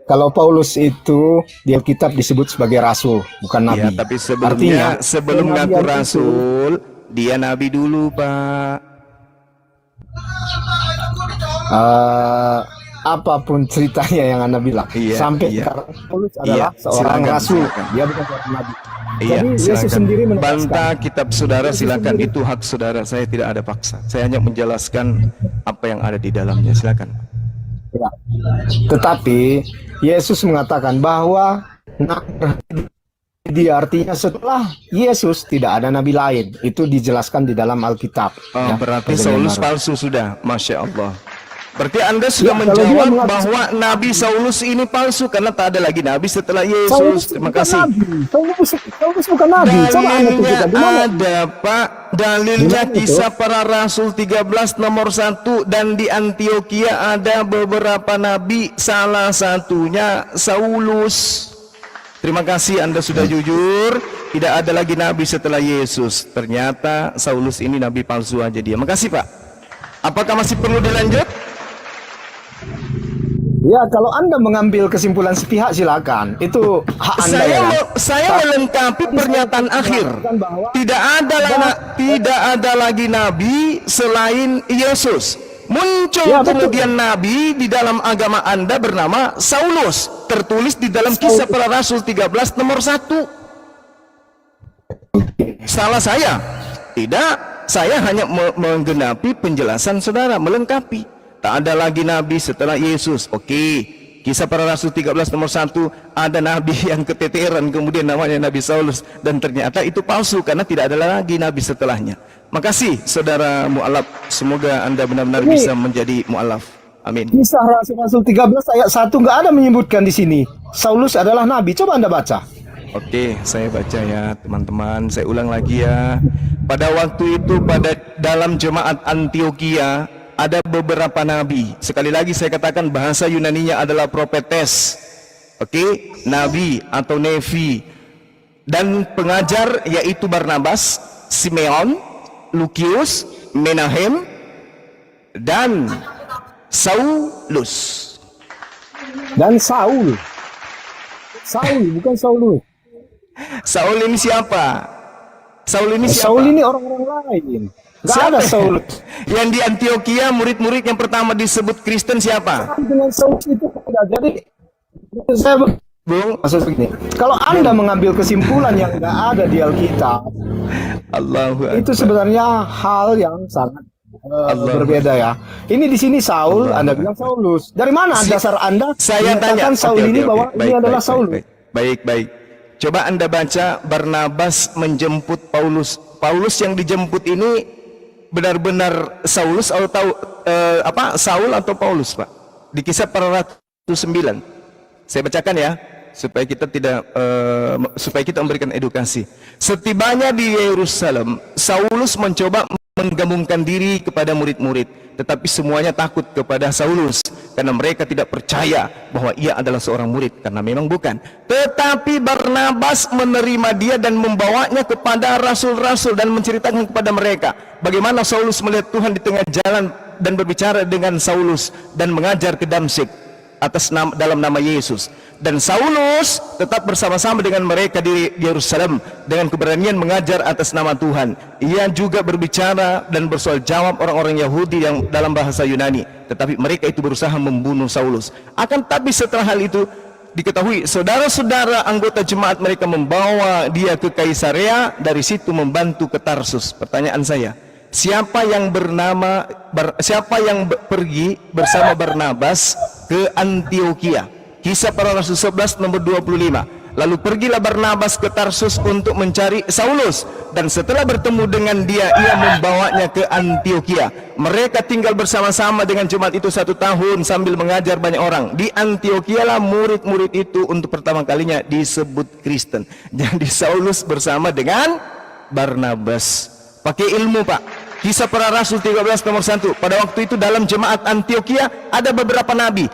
Kalau Paulus itu di Alkitab disebut sebagai rasul, bukan nabi. Ya, tapi sebelum ngaku rasul, dia nabi dulu, Pak. Apapun ceritanya yang Anda bilang, sampai sekarang Paulus adalah seorang rasul, dia bukan seorang nabi. Jadi Yesus sendiri bantah kitab saudara, silakan, itu hak saudara, saya tidak ada paksa. Saya hanya menjelaskan apa yang ada di dalamnya, silakan. Ya. Tetapi Yesus mengatakan bahwa dia artinya setelah Yesus tidak ada nabi lain. Itu dijelaskan di dalam Alkitab. Berarti Saulus palsu sudah, Masya Allah. Berarti Anda sudah menjawab bahwa Nabi Saulus ini palsu karena tak ada lagi nabi setelah Yesus. Terima kasih. Saulus bukan nabi. Dalilnya ada, Pak. Dalilnya Kisah Para Rasul 13 nomor 1, dan di Antioquia ada beberapa nabi, salah satunya Saulus. Terima kasih, Anda sudah jujur. Tidak ada lagi nabi setelah Yesus. Ternyata Saulus ini nabi palsu aja dia. Makasih, Pak. Apakah masih perlu dilanjut? Ya, kalau Anda mengambil kesimpulan sepihak silakan. Itu hak Anda. Saya melengkapi pernyataan akhir. Tidak ada lagi nabi selain Yesus. Muncul kemudian nabi di dalam agama Anda bernama Saulus, tertulis di dalam Kisah Para Rasul 13 nomor 1. Salah saya? Tidak, saya hanya menggenapi penjelasan saudara, melengkapi. Tak ada lagi nabi setelah Yesus. Oke, Kisah Para Rasul 13 nomor 1, ada nabi yang keteteran kemudian namanya Nabi Saulus, dan ternyata itu palsu karena tidak ada lagi nabi setelahnya. Makasih saudara mu'alaf, semoga Anda benar-benar Ini- bisa menjadi mu'alaf. Amin. Kisah Rasul 13 ayat 1 nggak ada menyebutkan di sini Saulus adalah nabi. Coba Anda baca. Oke, saya baca ya teman-teman. Saya ulang lagi ya. Pada waktu itu dalam jemaat Antioquia ada beberapa nabi. Sekali lagi saya katakan bahasa Yunaninya adalah prophetes. Oke, nabi atau nevi. Dan pengajar yaitu Barnabas, Simeon, Lukius, Menahem, dan Saulus. Dan Saul, bukan Saulus. Saul ini siapa? Saul ini siapa? Saul ini orang-orang lain. Nggak ada Saulus. Yang di Antioquia murid-murid yang pertama disebut Kristen siapa? Dengan Saulus itu tidak. Jadi saya Bung, maksud begini, kalau Anda mengambil kesimpulan yang nggak ada di Alkitab, Allahu itu Akbar. sebenarnya hal yang sangat berbeda ya. Ini di sini Saul, Anda bilang Saulus. Dari mana dasar Anda Saya tanya. menyatakan Saul Oke, ini oke, bahwa oke. ini adalah Saulus? Baik. Coba Anda baca Barnabas menjemput Paulus. Paulus yang dijemput ini benar-benar Saulus atau Saul atau Paulus, Pak? Di Kisah Para Rasul 9. Saya bacakan ya, supaya kita memberikan edukasi. Setibanya di Yerusalem, Saulus mencoba menggabungkan diri kepada murid-murid, tetapi semuanya takut kepada Saulus karena mereka tidak percaya bahwa ia adalah seorang murid, karena memang bukan. Tetapi Barnabas menerima dia dan membawanya kepada rasul-rasul dan menceritakan kepada mereka bagaimana Saulus melihat Tuhan di tengah jalan dan berbicara dengan Saulus dan mengajar ke Damsyik dalam nama Yesus. Dan Saulus tetap bersama-sama dengan mereka di Yerusalem dengan keberanian mengajar atas nama Tuhan. Ia juga berbicara dan bersoal jawab orang-orang Yahudi yang dalam bahasa Yunani, tetapi mereka itu berusaha membunuh Saulus. Akan tapi setelah hal itu diketahui, saudara-saudara anggota jemaat mereka membawa dia ke Kaisarea, dari situ membantu ke Tarsus. Pertanyaan saya, siapa yang pergi bersama Barnabas ke Antioquia? Kisah Para Rasul 11 nomor 25. Lalu pergilah Barnabas ke Tarsus untuk mencari Saulus, dan setelah bertemu dengan dia, ia membawanya ke Antioquia. Mereka tinggal bersama-sama dengan jemaat itu 1 tahun sambil mengajar banyak orang. Di Antioquia lah murid-murid itu untuk pertama kalinya disebut Kristen. Jadi Saulus bersama dengan Barnabas. Pakai ilmu, Pak. Kisah Para Rasul 13 nomor 1. Pada waktu itu dalam jemaat Antioquia ada beberapa nabi.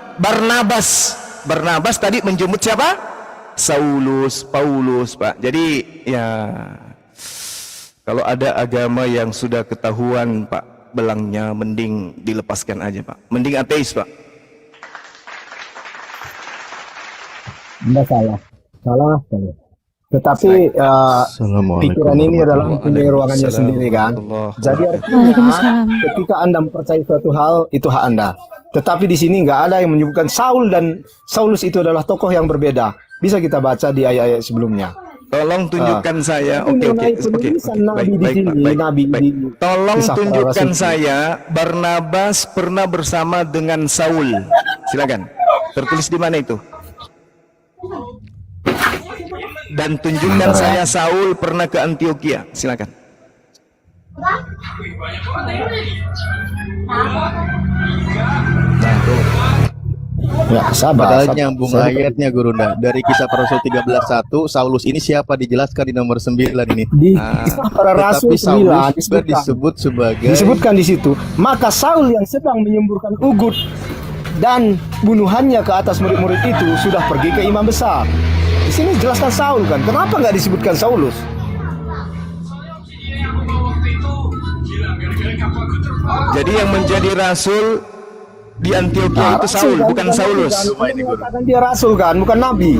Barnabas tadi menjemput siapa? Saulus, Paulus, Pak. Jadi ya, kalau ada agama yang sudah ketahuan, Pak, belangnya, mending dilepaskan aja, Pak. Mending ateis, Pak. Enggak salah. Tetapi pikiran ini adalah mempunyai ruangannya sendiri kan. Jadi artinya ketika Anda mempercayai suatu hal, itu hak Anda. Tetapi di sini nggak ada yang menyebutkan Saul dan Saulus itu adalah tokoh yang berbeda. Bisa kita baca di ayat-ayat sebelumnya. Tolong tunjukkan saya. Oke. Nabi di sini, nabi di Tolong Kisah Para tunjukkan Rasul. saya Barnabas pernah bersama dengan Saul. Silakan. Tertulis di mana itu? Dan tunjukkan saya Saul pernah ke Antioquia. Silakan. Ya, sabar. Padahal nyambung ayatnya Gurunda. Dari Kisah Para Rasul 13:1, Saulus ini siapa dijelaskan di nomor 9 ini. Di Kisah Para Rasul Tetapi Saulus 9 disebutkan. disebut sebagai Disebutkan di situ, maka Saul yang sedang menyemburkan ugut dan bunuhannya ke atas murid-murid itu sudah pergi ke imam besar. Di sini jelaskan Saul kan, kenapa nggak disebutkan Saulus? Jadi yang menjadi rasul di Antioquia itu Saul, Rasul kan, bukan Saulus. Anda mengatakan dia rasul kan, bukan nabi.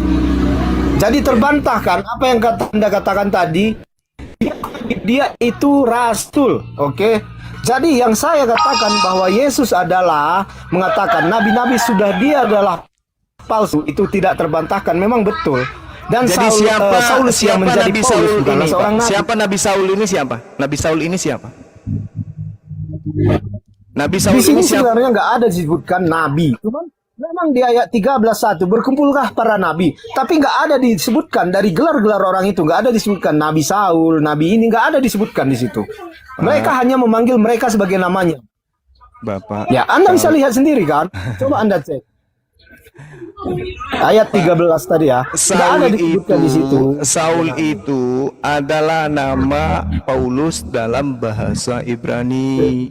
Jadi terbantahkan apa yang Anda katakan tadi, dia itu rasul, oke? Jadi yang saya katakan bahwa Yesus adalah mengatakan nabi-nabi sudah dia adalah palsu, itu tidak terbantahkan, memang betul. Dan Jadi Saulus yang menjadi Nabi Paulus Saul bukanlah ini, seorang Pak? nabi. Siapa Nabi Saul ini siapa? Nabi Saul ini siapa? Nabi Saul Di sini ini siapa? sebenarnya nggak ada disebutkan nabi, cuman memang di ayat 13:1 berkumpulkah para nabi, tapi nggak ada disebutkan dari gelar-gelar orang itu, nggak ada disebutkan Nabi Saul, Nabi ini nggak ada disebutkan di situ. Mereka hanya memanggil mereka sebagai namanya. Bapak. Ya, Anda bisa lihat sendiri kan? Coba Anda cek. Ayat 13 tadi ya. Nggak ada disebutkan di situ. Saul itu adalah nama Paulus dalam bahasa Ibrani.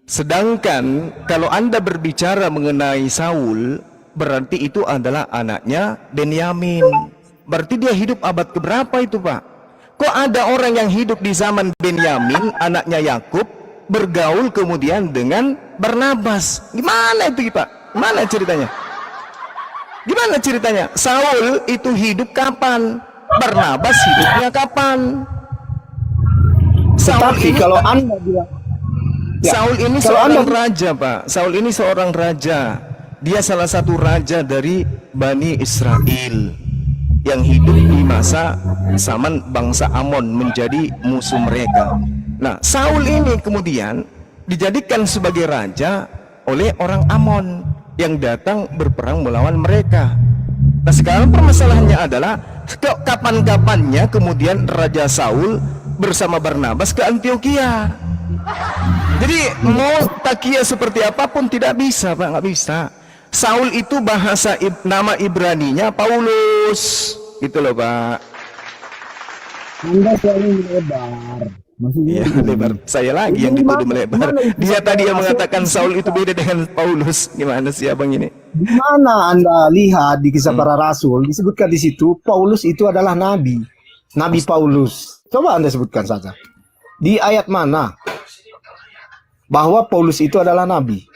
Sedangkan kalau Anda berbicara mengenai Saul, berarti itu adalah anaknya Benyamin. Berarti dia hidup abad keberapa itu, Pak? Kok ada orang yang hidup di zaman Benyamin, anaknya Yakub, bergaul kemudian dengan Barnabas? Gimana itu, Pak? Gimana ceritanya? Gimana ceritanya? Saul itu hidup kapan? Barnabas hidupnya kapan? Saul Tetapi ini, kalau Anda bilang Saul ini kalau seorang Anda- raja, Pak. Saul ini seorang raja. Dia salah satu raja dari Bani Israel yang hidup di masa zaman bangsa Amon, menjadi musuh mereka. Nah, Saul ini kemudian dijadikan sebagai raja oleh orang Amon yang datang berperang melawan mereka. Nah, sekarang permasalahannya adalah kapan-kapannya kemudian Raja Saul bersama Barnabas ke Antioquia. Jadi mau takia seperti apapun tidak bisa, Pak, nggak bisa. Saul itu bahasa nama Ibraninya Paulus, gitu loh, Pak. Anda selalu melebar. Maksudnya Iya, lebar. Saya lagi yang dituduh melebar. Dia tadi yang mengatakan Saul itu beda dengan Paulus. Gimana sih abang ini? di mana Anda lihat di Kisah Para Rasul disebutkan di situ Paulus itu adalah nabi. Nabi Paulus. Coba Anda sebutkan saja. Di ayat mana bahwa Paulus itu adalah nabi?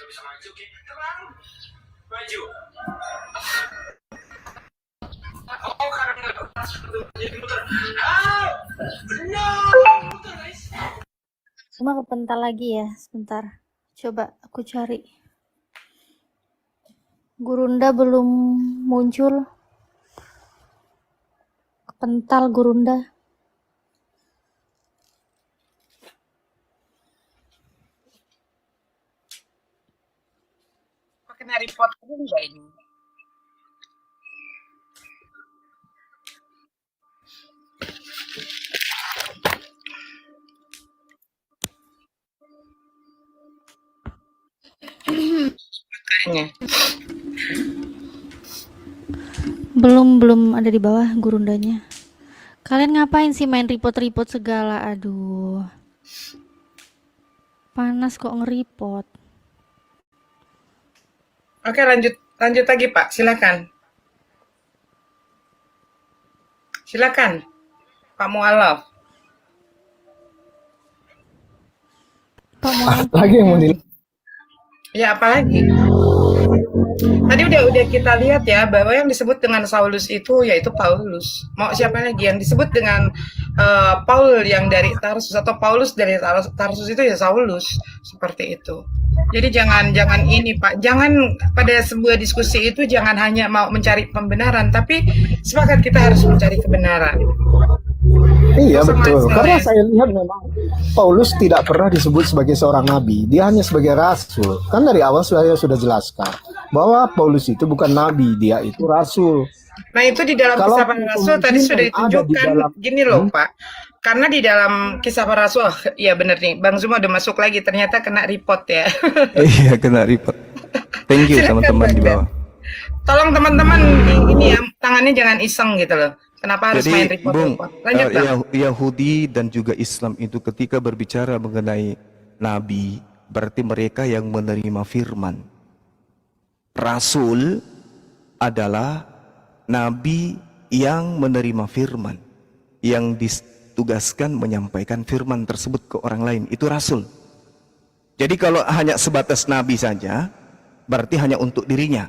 Cuma kepental lagi ya, sebentar. Coba aku cari. Gurunda belum muncul. Kepental Gurunda. Kena report dulu nggak ini? Belum ada di bawah Gurundanya. Kalian ngapain sih main report-report segala? Aduh. Panas kok nge-report. Oke, lanjut lagi, Pak. Silakan. Silakan, Pak Mualaf. Pak Mualaf. Lagi yang mau di Ya, apalagi? Tadi udah kita lihat ya bahwa yang disebut dengan Saulus itu yaitu Paulus. Mau siapa lagi yang disebut dengan Paul yang dari Tarsus atau Paulus dari Tarsus itu ya Saulus, seperti itu. Jadi jangan ini Pak, jangan pada sebuah diskusi itu jangan hanya mau mencari pembenaran, tapi sepakat kita harus mencari kebenaran. Iya betul, Sama-sama. karena saya lihat memang Paulus tidak pernah disebut sebagai seorang nabi, dia hanya sebagai rasul. Kan dari awal saya sudah jelaskan bahwa Paulus itu bukan nabi, dia itu rasul. Nah itu di dalam Kalau Kisah Para Rasul tadi kemungkinan sudah ada di ditunjukkan dalam- gini loh Pak. Karena di dalam Kisah Para Rasul, ya bener nih, Bang Zuma udah masuk lagi, ternyata kena report ya. Iya, kena report. Thank you Silakan, teman-teman di Bang. bawah. Tolong teman-teman ini ya, tangannya jangan iseng gitu loh. Kenapa harus main Jadi, report? Bung, Lanjut Bang. Yahudi dan juga Islam itu ketika berbicara mengenai nabi, berarti mereka yang menerima firman. Rasul adalah nabi yang menerima firman, yang ditugaskan menyampaikan firman tersebut ke orang lain, itu rasul. Jadi kalau hanya sebatas nabi saja, berarti hanya untuk dirinya,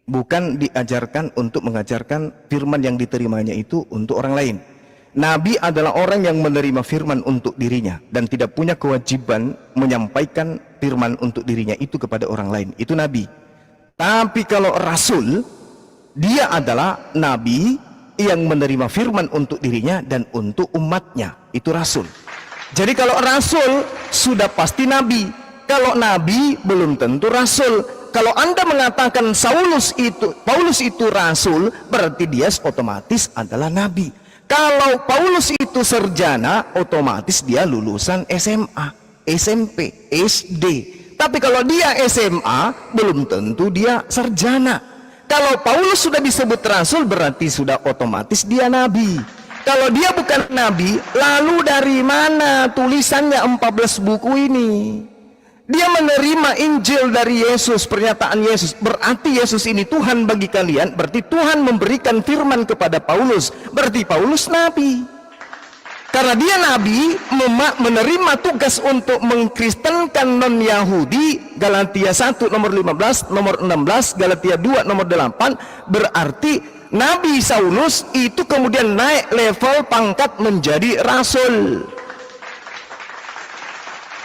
bukan diajarkan untuk mengajarkan firman yang diterimanya itu untuk orang lain. Nabi adalah orang yang menerima firman untuk dirinya dan tidak punya kewajiban menyampaikan firman untuk dirinya itu kepada orang lain, itu nabi. Tapi kalau rasul, dia adalah nabi yang menerima firman untuk dirinya dan untuk umatnya, itu rasul. Jadi kalau rasul sudah pasti nabi, kalau nabi belum tentu rasul. Kalau Anda mengatakan Paulus itu rasul, berarti dia otomatis adalah nabi. Kalau Paulus itu sarjana, otomatis dia lulusan SMA, SMP, SD. Tapi kalau dia SMA, belum tentu dia sarjana. Kalau Paulus sudah disebut rasul, berarti sudah otomatis dia nabi. Kalau dia bukan nabi, lalu dari mana tulisannya 14 buku ini? Dia menerima Injil dari Yesus, pernyataan Yesus. Berarti Yesus ini Tuhan bagi kalian, berarti Tuhan memberikan firman kepada Paulus. Berarti Paulus nabi. Karena dia nabi, menerima tugas untuk mengkristenkan non-Yahudi, Galatia 1 nomor 15, nomor 16, Galatia 2 nomor 8, berarti Nabi Saulus itu kemudian naik level pangkat menjadi rasul.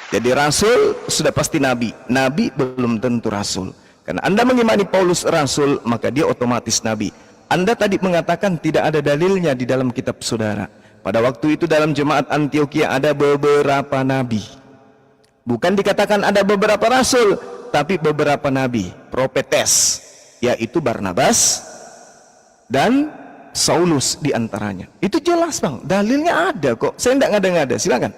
Jadi rasul sudah pasti nabi. Nabi belum tentu rasul. Karena Anda mengimani Paulus rasul, maka dia otomatis nabi. Anda tadi mengatakan tidak ada dalilnya di dalam kitab saudara. Pada waktu itu dalam jemaat Antioquia ada beberapa nabi. Bukan dikatakan ada beberapa rasul, tapi beberapa nabi, profetes, yaitu Barnabas dan Saulus diantaranya. Itu jelas bang, dalilnya ada kok. Saya tidak ngada-ngada, silakan.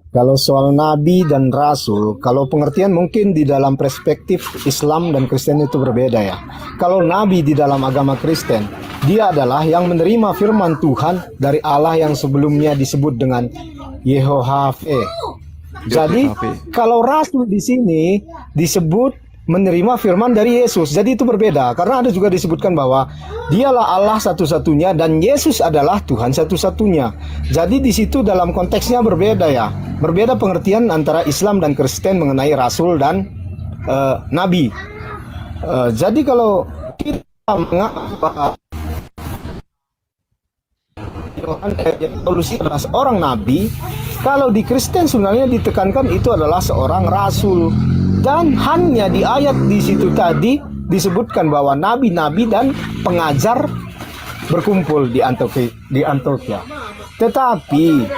Kalau soal nabi dan rasul, kalau pengertian mungkin di dalam perspektif Islam dan Kristen itu berbeda ya. Kalau nabi di dalam agama Kristen, dia adalah yang menerima firman Tuhan dari Allah yang sebelumnya disebut dengan Yehovah. Jadi kalau rasul di sini disebut menerima firman dari Yesus. Jadi itu berbeda karena ada juga disebutkan bahwa dialah Allah satu-satunya dan Yesus adalah Tuhan satu-satunya. Jadi di situ dalam konteksnya berbeda ya. Berbeda pengertian antara Islam dan Kristen mengenai rasul dan nabi. Jadi kalau kita mengapa Paulus adalah seorang nabi, kalau di Kristen sebenarnya ditekankan itu adalah seorang rasul. Dan hanya di ayat di situ tadi disebutkan bahwa nabi-nabi dan pengajar berkumpul di Antioquia. Tetapi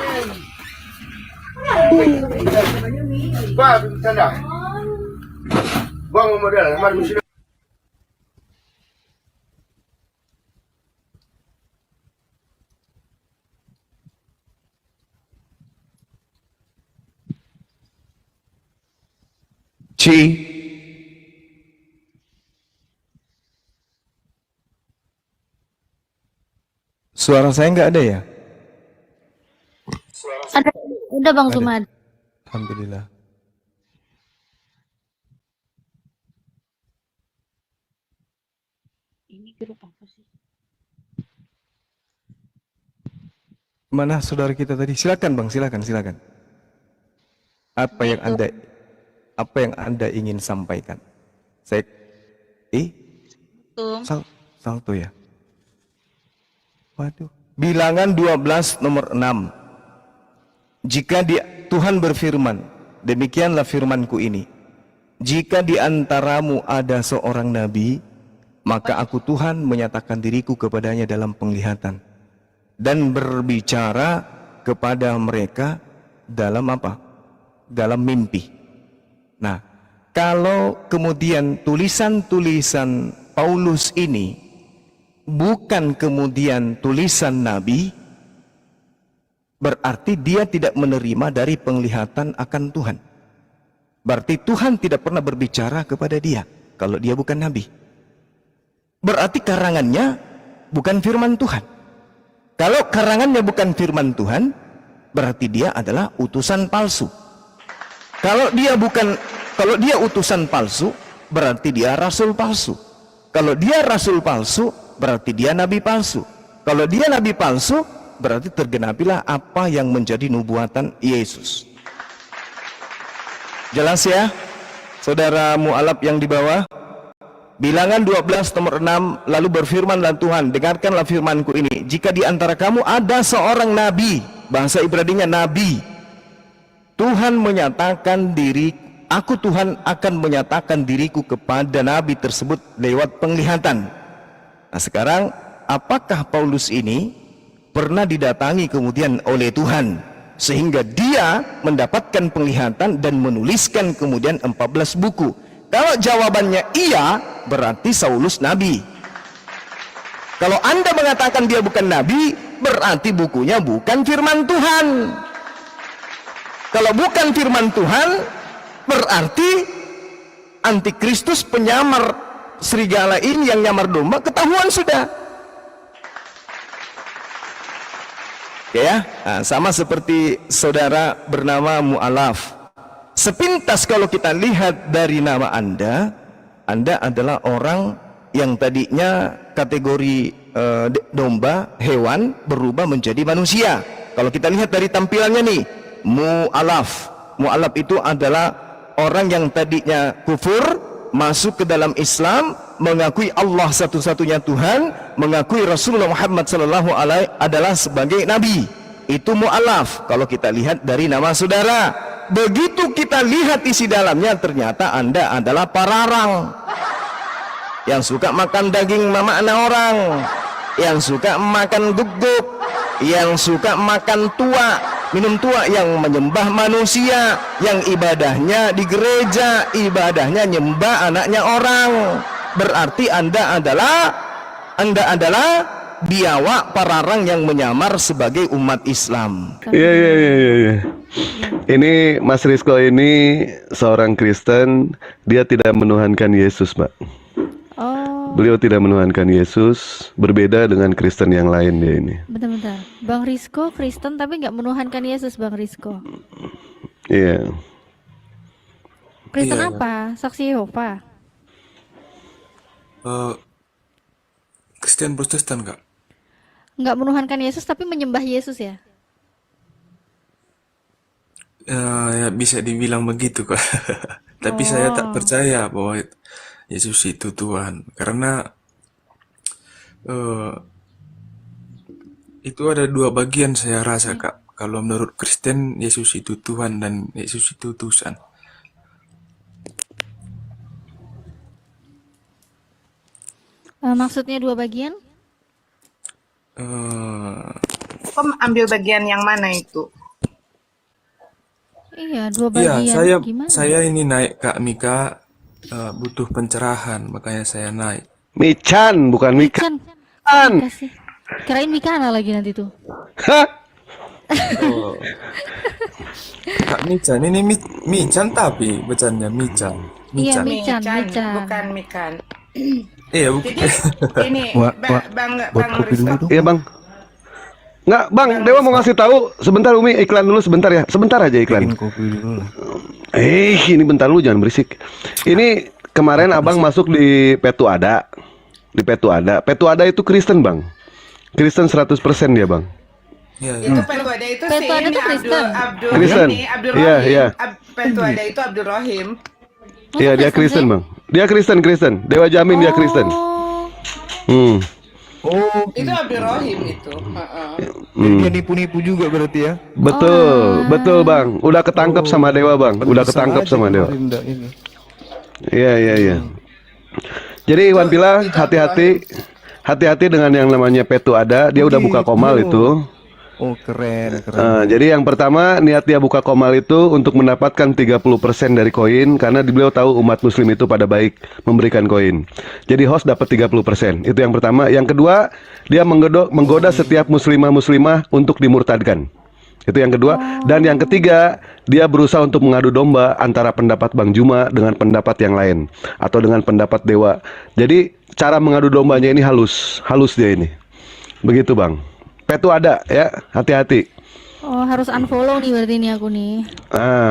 Suara saya nggak ada ya? Ada, udah Bang Sumad. Alhamdulillah. Ini grup apa sih? Mana saudara kita tadi? Silakan bang, silakan. Apa yang anda ingin sampaikan? Saya, salto ya. Waduh. Bilangan 12 nomor 6. Jika Tuhan berfirman, demikianlah firmanku ini. Jika di antaramu ada seorang nabi, maka aku Tuhan menyatakan diriku kepadanya dalam penglihatan dan berbicara kepada mereka dalam apa? Dalam mimpi. Nah, kalau kemudian tulisan-tulisan Paulus ini bukan kemudian tulisan nabi, berarti dia tidak menerima dari penglihatan akan Tuhan. Berarti Tuhan tidak pernah berbicara kepada dia kalau dia bukan nabi. Berarti karangannya bukan firman Tuhan. Kalau karangannya bukan firman Tuhan, berarti dia adalah utusan palsu. Kalau dia utusan palsu, berarti dia rasul palsu. Kalau dia rasul palsu, berarti dia nabi palsu. Kalau dia nabi palsu, berarti tergenapilah apa yang menjadi nubuatan Yesus. Jelas ya, saudara mu'alaf yang di bawah? Bilangan 12 nomor 6, lalu berfirmanlah Tuhan, dengarkanlah firmanku ini. Jika di antara kamu ada seorang nabi, bahasa Ibraninya nabi, Tuhan menyatakan aku Tuhan akan menyatakan diriku kepada nabi tersebut lewat penglihatan. Nah sekarang, apakah Paulus ini pernah didatangi kemudian oleh Tuhan sehingga dia mendapatkan penglihatan dan menuliskan kemudian 14 buku. Kalau jawabannya iya, berarti Saulus nabi. Kalau Anda mengatakan dia bukan nabi, berarti bukunya bukan firman Tuhan. Kalau bukan firman Tuhan, berarti antikristus, penyamar serigala ini yang nyamar domba, ketahuan sudah. Ya, nah, sama seperti saudara bernama Mu'alaf. Sepintas kalau kita lihat dari nama Anda adalah orang yang tadinya kategori domba, hewan, berubah menjadi manusia. Kalau kita lihat dari tampilannya nih, Mu'alaf. Mu'alaf itu adalah orang yang tadinya kufur, masuk ke dalam Islam, mengakui Allah satu-satunya Tuhan, mengakui Rasulullah Muhammad sallallahu alaihi adalah sebagai nabi. Itu mu'alaf kalau kita lihat dari nama saudara. Begitu kita lihat isi dalamnya, ternyata Anda adalah pararang yang suka makan daging mama anak orang, yang suka makan guguk, yang suka makan tua, minum tua, yang menyembah manusia, yang ibadahnya di gereja, ibadahnya nyembah anaknya orang. Berarti Anda adalah biawak pararang yang menyamar sebagai umat Islam. Iya. Ini Mas Rizko ini seorang Kristen, dia tidak menuhankan Yesus, Mbak. Oh, Beliau tidak menuhankan Yesus, berbeda dengan Kristen yang lain dia ini. bentar-bentar. Bang Rizko Kristen tapi nggak menuhankan Yesus, Bang Rizko. Iya. Kristen Iya. apa? Saksi Yehova. Kristen Protestan Kak. Nggak menuhankan Yesus tapi menyembah Yesus ya? Ya bisa dibilang begitu Kak. Tapi saya tak Oh. percaya bahwa Yesus itu Tuhan, karena eh, itu ada dua bagian saya rasa Kak. Kalau menurut Kristen, Yesus itu Tuhan dan Yesus itu utusan. Maksudnya dua bagian? Eh, Kok ambil bagian yang mana itu? Iya, dua Iya, bagian. Gimana? saya ini naik Kak Mika, butuh pencerahan, makanya saya naik. Mican, bukan Mika. Mikan. Kasih. Kirain Mikana lagi nanti tuh. Hah? Oh. Kak Mican, ini Mican tapi bacanya Mican. Iya, Mican. Mican. Bukan Mikan. Iya, bukan. Jadi ini Bang Rizko. Iya, Bang. Nggak, Bang, Dewa mau ngasih tahu. Sebentar, Umi, iklan dulu sebentar ya. Sebentar aja iklan. Ini bentar lu, jangan berisik. Ini kemarin Abang masuk di Petu Ada. Di Petu Ada. Petu Ada itu Kristen, Bang. Kristen 100% dia, Bang. Iya, iya. Itu Petuada itu sih Petuada ini tuh Kristen. Abdul Kristen. ini Abdul Iya, Rahim. iya. Petuada itu Abdul Rahim. Iya, dia Kristen, Bang. Dia Kristen. Dewa jamin dia Kristen. Oh, Itu Abdul Rahim itu. Heeh. Dia nipu-nipu juga berarti ya. Betul, Bang. Udah ketangkep sama Dewa, Bang. Udah ketangkep sama Dewa. Iya. Jadi Iwan Pila, hati-hati dengan yang namanya Petu Ada. Dia udah buka komal itu. Oh, keren. Jadi yang pertama, niat dia buka komal itu untuk mendapatkan 30% dari koin, karena beliau tahu umat muslim itu pada baik memberikan koin. Jadi host dapat 30%. Itu yang pertama. Yang kedua, dia menggoda setiap muslimah untuk dimurtadkan. Itu yang kedua. Dan yang ketiga, dia berusaha untuk mengadu domba antara pendapat Bang Juma dengan pendapat yang lain, atau dengan pendapat Dewa. Jadi cara mengadu dombanya ini halus dia ini. Begitu, Bang. Petu Ada ya, hati-hati. oh, harus unfollow nih berarti ini aku nih.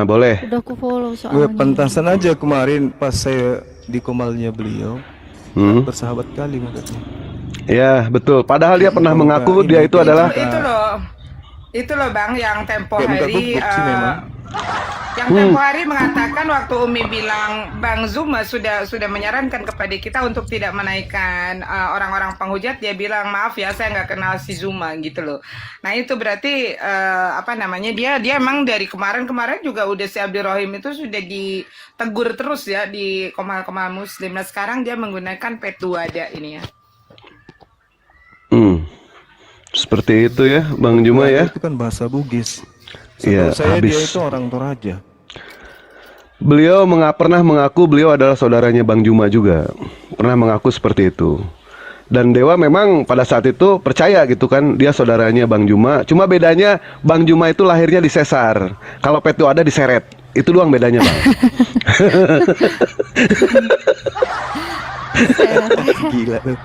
Boleh. Udah aku follow Gue soalnya. pantasan aja kemarin pas saya di komalnya beliau. Bersahabat kali makanya. Ya, betul. Padahal dia pernah mengaku dia itu adalah Itu loh Bang yang tempo Kayak buka hari gubuk sih memang. yang tempo hari mengatakan waktu Umi bilang Bang Zuma sudah menyarankan kepada kita untuk tidak menaikkan orang-orang penghujat, dia bilang maaf ya saya nggak kenal si Zuma gitu loh. Nah itu berarti dia emang dari kemarin juga udah si Abdul Rahim itu sudah ditegur terus ya di komal-komal muslim. Nah sekarang dia menggunakan Petuada ini ya. seperti itu ya, Bang Juma ya. Itu kan bahasa Bugis. Iya, Setahu saya dia habis. itu orang Toraja. Beliau pernah mengaku beliau adalah saudaranya Bang Juma juga. Pernah mengaku seperti itu. Dan Dewa memang pada saat itu percaya gitu kan, dia saudaranya Bang Juma. Cuma bedanya Bang Juma itu lahirnya di sesar. Kalau Petu ada diseret. Itu doang bedanya, Bang. Gila tuh.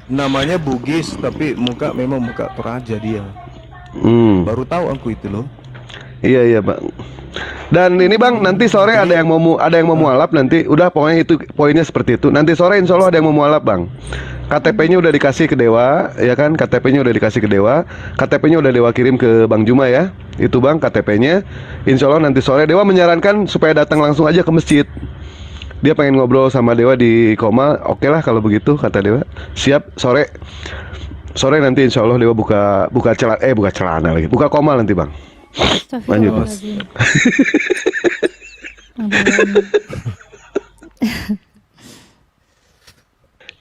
Namanya Bugis tapi muka memang muka Toraja dia. Baru tahu aku itu loh. Iya iya Bang. Dan ini Bang, nanti sore ada yang mau mualaf nanti. Udah pokoknya itu poinnya seperti itu. Nanti sore insya Allah ada yang mau mualaf Bang. KTP-nya udah dikasih ke Dewa, ya kan? KTP-nya udah dikasih ke Dewa. KTP-nya udah Dewa kirim ke Bang Juma ya. Itu Bang KTP-nya. Insya Allah nanti sore Dewa menyarankan supaya datang langsung aja ke masjid. Dia pengen ngobrol sama Dewa di Koma. Oke lah kalau begitu kata Dewa. Siap sore. Sore nanti insya Allah Dewa buka celana lagi. Buka Koma nanti Bang. Lanjut Mas.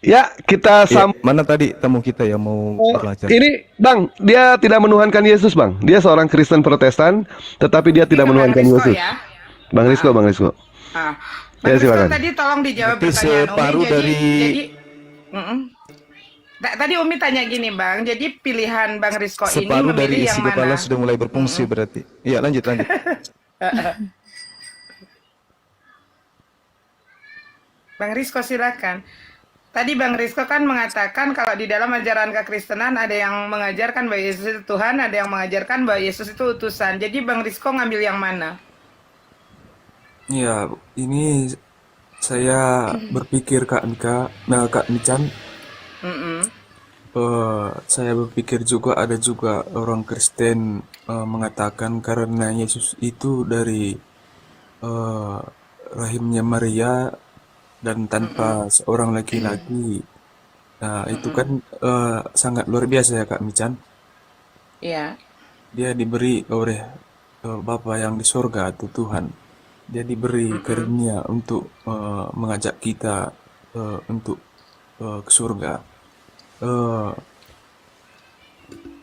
Ya, kita Mana tadi tamu kita yang mau belajar? Ini Bang, dia tidak menuhankan Yesus Bang. Dia seorang Kristen Protestan, tetapi dia tidak menuhankan Yesus. Ya? Bang Rizko. Bang Ya, Rizko, silakan. tadi tolong dijawab Berarti pertanyaan separuh Umi. dari- Tadi Umi tanya gini Bang, jadi pilihan Bang Rizko ini Separuh dari memilih isi yang kepala mana? sudah mulai berfungsi berarti. Iya, lanjut. Bang Rizko silakan. Tadi Bang Rizko kan mengatakan kalau di dalam ajaran kekristenan ada yang mengajarkan bahwa Yesus itu Tuhan, ada yang mengajarkan bahwa Yesus itu utusan. Jadi Bang Rizko ngambil yang mana? Ya, ini saya berpikir Kak Mican, saya berpikir juga ada juga orang Kristen mengatakan karena Yesus itu dari rahimnya Maria dan tanpa seorang laki-laki. Nah, itu kan sangat luar biasa ya Kak Mican. Iya. Dia diberi oleh Bapa yang di sorga atau Tuhan. Dia diberi karunia untuk mengajak kita untuk ke surga.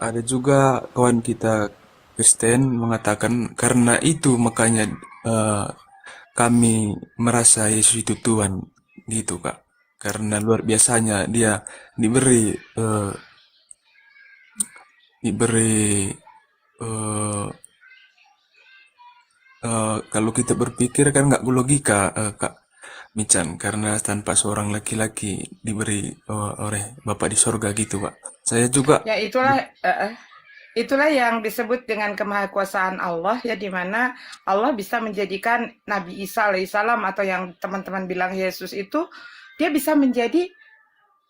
Ada juga kawan kita Kristen mengatakan karena itu makanya kami merasa Yesus itu Tuhan gitu Kak. Karena luar biasanya dia diberi kalau kita berpikir kan nggak logika Kak Mican, karena tanpa seorang laki-laki diberi oleh Bapa di sorga gitu Pak. Saya juga Ya itulah yang disebut dengan kemahakuasaan Allah ya, di mana Allah bisa menjadikan Nabi Isa alaihissalam atau yang teman-teman bilang Yesus itu dia bisa menjadi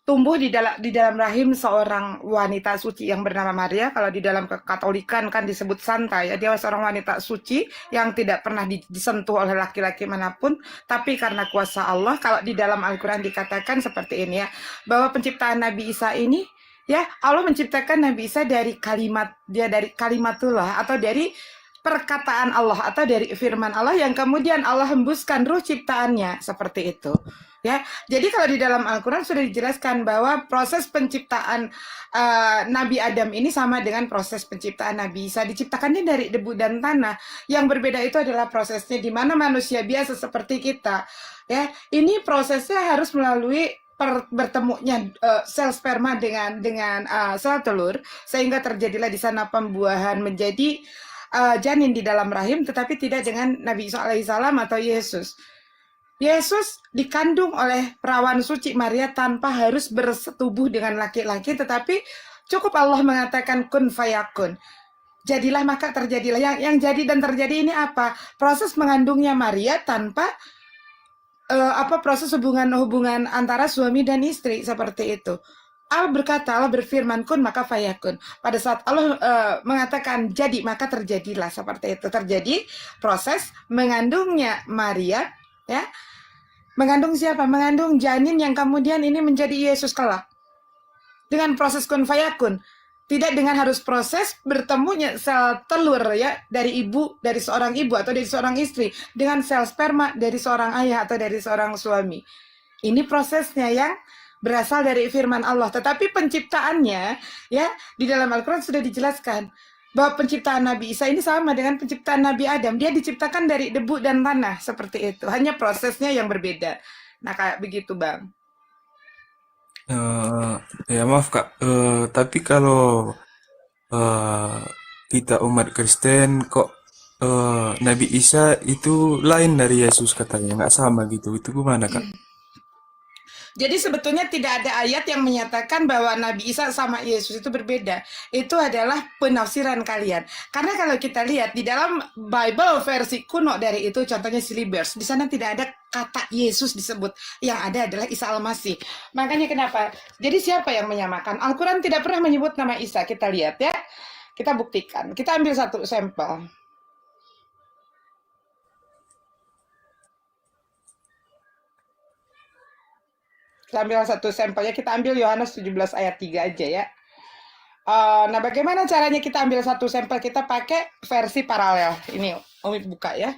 tumbuh di dalam rahim seorang wanita suci yang bernama Maria. Kalau di dalam Kekatolikan kan disebut santa ya, dia seorang wanita suci yang tidak pernah disentuh oleh laki-laki manapun, tapi karena kuasa Allah. Kalau di dalam Al-Quran dikatakan seperti ini ya, bahwa penciptaan Nabi Isa ini ya, Allah menciptakan Nabi Isa dari dari kalimatullah atau dari perkataan Allah atau dari firman Allah yang kemudian Allah hembuskan ruh ciptaannya seperti itu. Ya, jadi kalau di dalam Al-Quran sudah dijelaskan bahwa proses penciptaan Nabi Adam ini sama dengan proses penciptaan Nabi Isa. Diciptakannya dari debu dan tanah. Yang berbeda itu adalah prosesnya di mana manusia biasa seperti kita. Ya, ini prosesnya harus melalui bertemunya sel sperma dengan sel telur, sehingga terjadilah di sana pembuahan menjadi janin di dalam rahim, tetapi tidak dengan Nabi Isa alaihissalam atau Yesus. Yesus dikandung oleh perawan suci Maria tanpa harus bersetubuh dengan laki-laki, tetapi cukup Allah mengatakan kun fayakun. Jadilah maka terjadilah. Yang jadi dan terjadi ini apa? Proses mengandungnya Maria tanpa proses hubungan antara suami dan istri seperti itu. Allah berfirman kun maka fayakun. Pada saat Allah mengatakan jadi maka terjadilah, seperti itu. Terjadi proses mengandungnya Maria ya. Mengandung siapa? Mengandung janin yang kemudian ini menjadi Yesus kelak. Dengan proses kun fayakun. Tidak dengan harus proses bertemunya sel telur ya dari seorang ibu atau dari seorang istri dengan sel sperma dari seorang ayah atau dari seorang suami. Ini prosesnya yang berasal dari firman Allah. Tetapi penciptaannya ya di dalam Al-Quran sudah dijelaskan bahwa penciptaan Nabi Isa ini sama dengan penciptaan Nabi Adam. Dia diciptakan dari debu dan tanah seperti itu. Hanya prosesnya yang berbeda. Nah, kayak begitu, Bang. Ya maaf Kak, tapi kalau eh, kita umat Kristen kok Nabi Isa itu lain dari Yesus katanya, nggak sama gitu. Itu gimana Kak? Jadi sebetulnya tidak ada ayat yang menyatakan bahwa Nabi Isa sama Yesus itu berbeda. Itu adalah penafsiran kalian. Karena kalau kita lihat di dalam Bible versi kuno dari itu, contohnya Silibers, di sana tidak ada kata Yesus disebut. Yang ada adalah Isa Al-Masih. Makanya kenapa? Jadi siapa yang menyamakan? Al-Quran tidak pernah menyebut nama Isa. Kita lihat ya. Kita buktikan. Kita ambil satu sampel. Kita ambil satu sampelnya, kita ambil Yohanes 17 ayat 3 aja ya. Nah, bagaimana caranya kita ambil satu sampel? Kita pakai versi paralel. Ini Umi buka ya.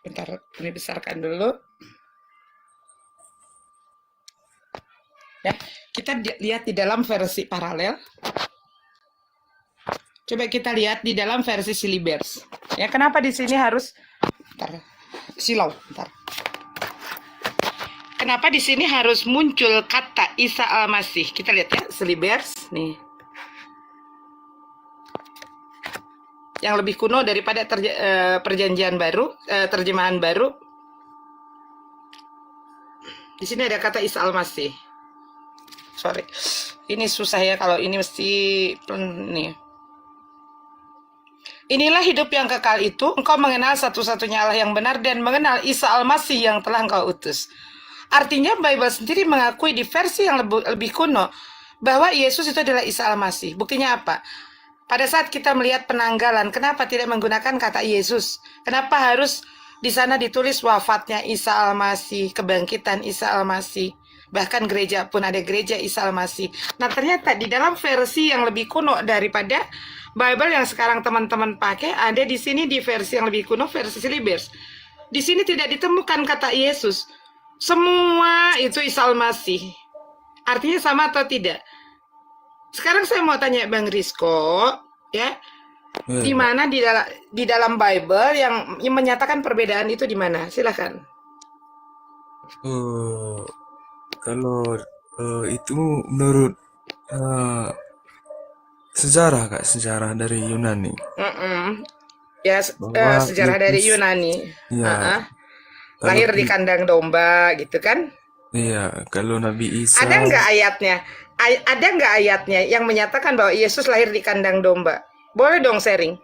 Bentar, Umi besarkan dulu. Ya, kita lihat di dalam versi paralel. Coba kita lihat di dalam versi Silibers. Ya, kenapa di sini harus Kenapa di sini harus muncul kata Isa Al-Masih? Kita lihat ya, Silibers nih. Yang lebih kuno daripada perjanjian baru, terjemahan baru. Di sini ada kata Isa Al-Masih. Sorry. Ini susah ya kalau ini mesti nih. Inilah hidup yang kekal itu, engkau mengenal satu-satunya Allah yang benar dan mengenal Isa Al-Masih yang telah engkau utus. Artinya Bible sendiri mengakui di versi yang lebih kuno bahwa Yesus itu adalah Isa Al-Masih. Buktinya apa? Pada saat kita melihat penanggalan, kenapa tidak menggunakan kata Yesus? Kenapa harus di sana ditulis wafatnya Isa Al-Masih, kebangkitan Isa Al-Masih? Bahkan gereja pun ada gereja Isa Al-Masih. Nah, ternyata di dalam versi yang lebih kuno daripada Bible yang sekarang teman-teman pakai, ada di sini di versi yang lebih kuno, versi Silibers. Di sini tidak ditemukan kata Yesus. Semua itu Isa Al-Masih. Artinya sama atau tidak? Sekarang saya mau tanya Bang Rizko, ya, di mana di dalam Bible yang menyatakan perbedaan itu di mana? Silakan. Kalau itu menurut sejarah Kak, sejarah dari Yunani. Ya, Bahwa sejarah dari Yesus, Yunani. ya, Lahir kalau di kandang domba, gitu kan? iya, kalau Nabi Isa, Ada nggak ayatnya? Ada nggak ayatnya yang menyatakan bahwa Yesus lahir di kandang domba? Boleh dong sharing.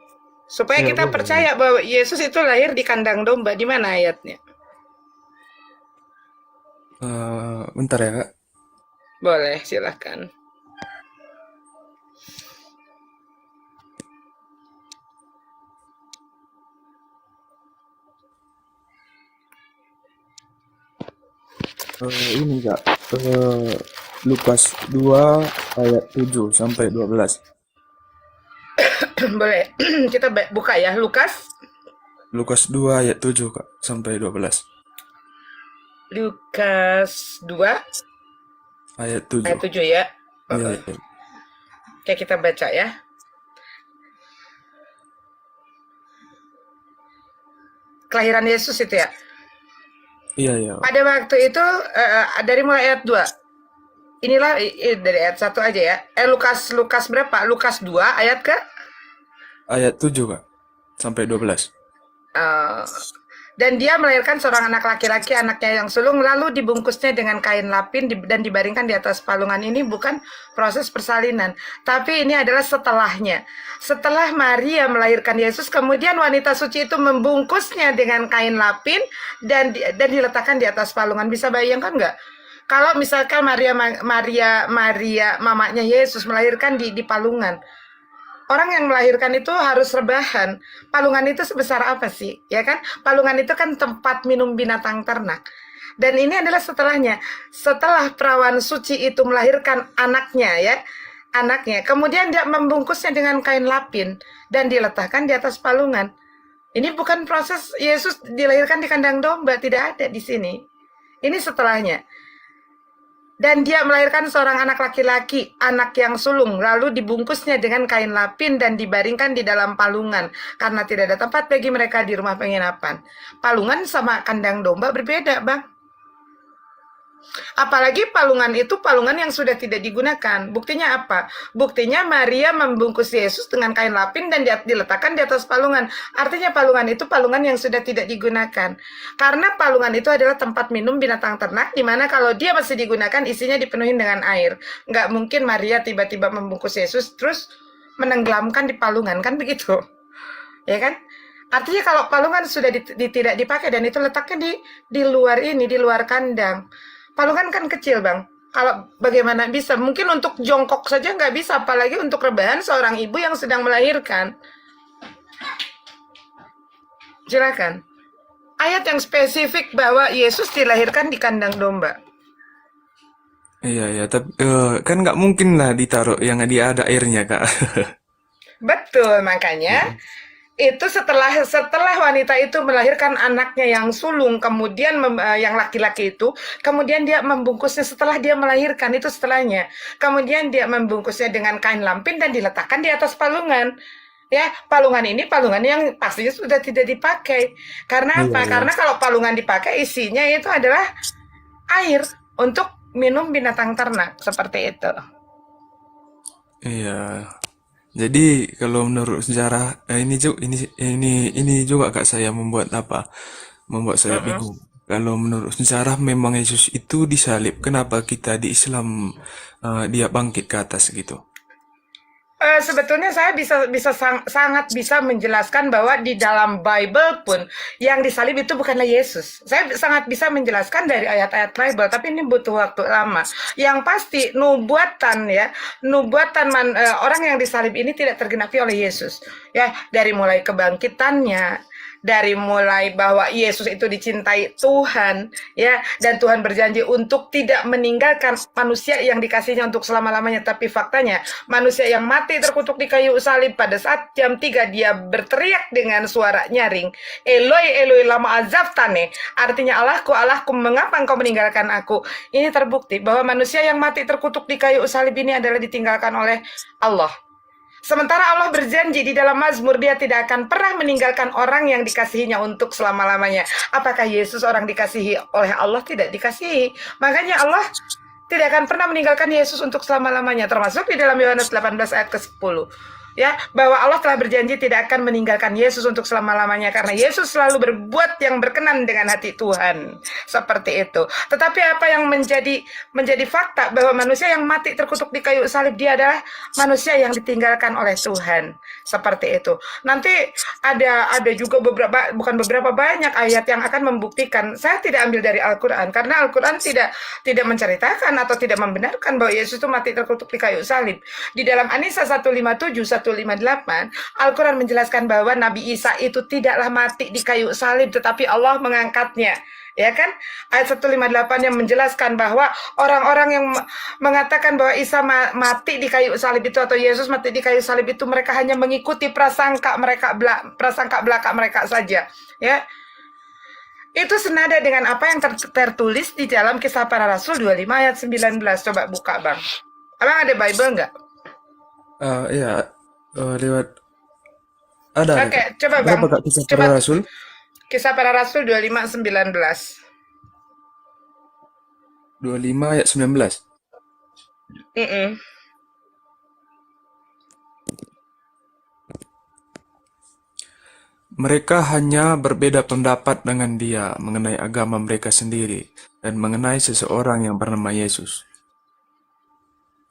Supaya ya kita boleh. percaya bahwa Yesus itu lahir di kandang domba. Di mana ayatnya? Bentar ya Kak. Boleh, silahkan. Ini Kak, Lukas 2 ayat 7 sampai 12. Boleh. Kita buka ya, Lukas 2 ayat 7 Kak sampai 12. Lukas 2 Ayat 7. ayat 7 ya. Iya, iya. Oke, kita baca ya. Kelahiran Yesus itu ya. Iya, iya. Pada waktu itu dari mulai ayat 2. Inilah dari ayat 1 aja ya. Lukas berapa? Lukas 2 ayat ke? Ayat 7 Kak sampai 12. Dan dia melahirkan seorang anak laki-laki, anaknya yang sulung, lalu dibungkusnya dengan kain lapin dan dibaringkan di atas palungan. Ini bukan proses persalinan, tapi ini adalah setelahnya. Setelah Maria melahirkan Yesus, kemudian wanita suci itu membungkusnya dengan kain lapin dan diletakkan di atas palungan. Bisa bayangkan nggak? Kalau misalkan Maria mamanya Yesus melahirkan di palungan. Orang yang melahirkan itu harus rebahan. Palungan itu sebesar apa sih? Ya kan? Palungan itu kan tempat minum binatang ternak. Dan ini adalah setelahnya. Setelah perawan suci itu melahirkan anaknya ya. Anaknya. Kemudian dia membungkusnya dengan kain lapin dan diletakkan di atas palungan. Ini bukan proses Yesus dilahirkan di kandang domba, tidak ada di sini. Ini setelahnya. Dan dia melahirkan seorang anak laki-laki, anak yang sulung, lalu dibungkusnya dengan kain lapin dan dibaringkan di dalam palungan, karena tidak ada tempat bagi mereka di rumah penginapan. Palungan sama kandang domba berbeda, Bang. Apalagi palungan itu palungan yang sudah tidak digunakan. Buktinya apa? Buktinya Maria membungkus Yesus dengan kain lapin dan diletakkan di atas palungan. Artinya palungan itu palungan yang sudah tidak digunakan. Karena palungan itu adalah tempat minum binatang ternak, di mana kalau dia masih digunakan isinya dipenuhi dengan air. Nggak mungkin Maria tiba-tiba membungkus Yesus terus menenggelamkan di palungan, kan begitu? Ya kan? Artinya kalau palungan sudah tidak dipakai dan itu letaknya di luar ini, di luar kandang. Palungan kan kecil, Bang. Kalau bagaimana bisa? Mungkin untuk jongkok saja nggak bisa, apalagi untuk rebahan seorang ibu yang sedang melahirkan. Silakan. Ayat yang spesifik bahwa Yesus dilahirkan di kandang domba. Iya, tapi kan nggak mungkin lah ditaruh yang dia ada airnya, Kak. Betul, makanya itu setelah wanita itu melahirkan anaknya yang sulung, kemudian yang laki-laki itu, kemudian dia membungkusnya setelah dia melahirkan, itu setelahnya. Kemudian dia membungkusnya dengan kain lampin dan diletakkan di atas palungan. Ya, palungan ini palungan yang pastinya sudah tidak dipakai. Karena apa? Karena kalau palungan dipakai isinya itu adalah air untuk minum binatang ternak, seperti itu. Iya. Jadi kalau menurut sejarah ini juga Kak saya membuat saya bingung. Kalau menurut sejarah memang Yesus itu disalib. Kenapa kita di Islam dia bangkit ke atas gitu? Sebetulnya saya sangat bisa menjelaskan bahwa di dalam Bible pun yang disalib itu bukanlah Yesus. Saya sangat bisa menjelaskan dari ayat-ayat Bible, tapi ini butuh waktu lama. Yang pasti nubuatan orang yang disalib ini tidak tergenapi oleh Yesus. Ya, dari mulai kebangkitannya, dari mulai bahwa Yesus itu dicintai Tuhan, ya, dan Tuhan berjanji untuk tidak meninggalkan manusia yang dikasihnya untuk selama-lamanya, tapi faktanya manusia yang mati terkutuk di kayu salib pada saat jam 3 dia berteriak dengan suara nyaring, Eloi Eloi lama azabtane, artinya Allahku Allahku mengapa engkau meninggalkan aku. Ini terbukti bahwa manusia yang mati terkutuk di kayu salib ini adalah ditinggalkan oleh Allah. Sementara Allah berjanji di dalam Mazmur dia tidak akan pernah meninggalkan orang yang dikasihinya untuk selama-lamanya. Apakah Yesus orang dikasihi oleh Allah? Tidak dikasihi. Makanya Allah tidak akan pernah meninggalkan Yesus untuk selama-lamanya. Termasuk di dalam Yohanes 18 ayat ke-10. Ya, bahwa Allah telah berjanji tidak akan meninggalkan Yesus untuk selama-lamanya karena Yesus selalu berbuat yang berkenan dengan hati Tuhan. Seperti itu. Tetapi apa yang menjadi fakta bahwa manusia yang mati terkutuk di kayu salib dia adalah manusia yang ditinggalkan oleh Tuhan. Seperti itu. Nanti ada juga banyak ayat yang akan membuktikan. Saya tidak ambil dari Al-Qur'an karena Al-Qur'an tidak menceritakan atau tidak membenarkan bahwa Yesus itu mati terkutuk di kayu salib. Di dalam An-Nisa 157 158, Al-Quran menjelaskan bahwa Nabi Isa itu tidaklah mati di kayu salib, tetapi Allah mengangkatnya. Ya kan? Ayat 158 yang menjelaskan bahwa orang-orang yang mengatakan bahwa Isa mati di kayu salib itu atau Yesus mati di kayu salib itu mereka hanya mengikuti prasangka belaka mereka saja. Ya. Itu senada dengan apa yang tertulis di dalam Kisah Para Rasul 25 ayat 19. Coba buka, Bang. Abang ada Bible nggak? Iya. Lewat ada. Oke, coba Bang. Berapa Kak Kisah Para Rasul? Kisah Para Rasul 25 19. 25 ayat 19. Mereka hanya berbeda pendapat dengan dia mengenai agama mereka sendiri dan mengenai seseorang yang bernama Yesus.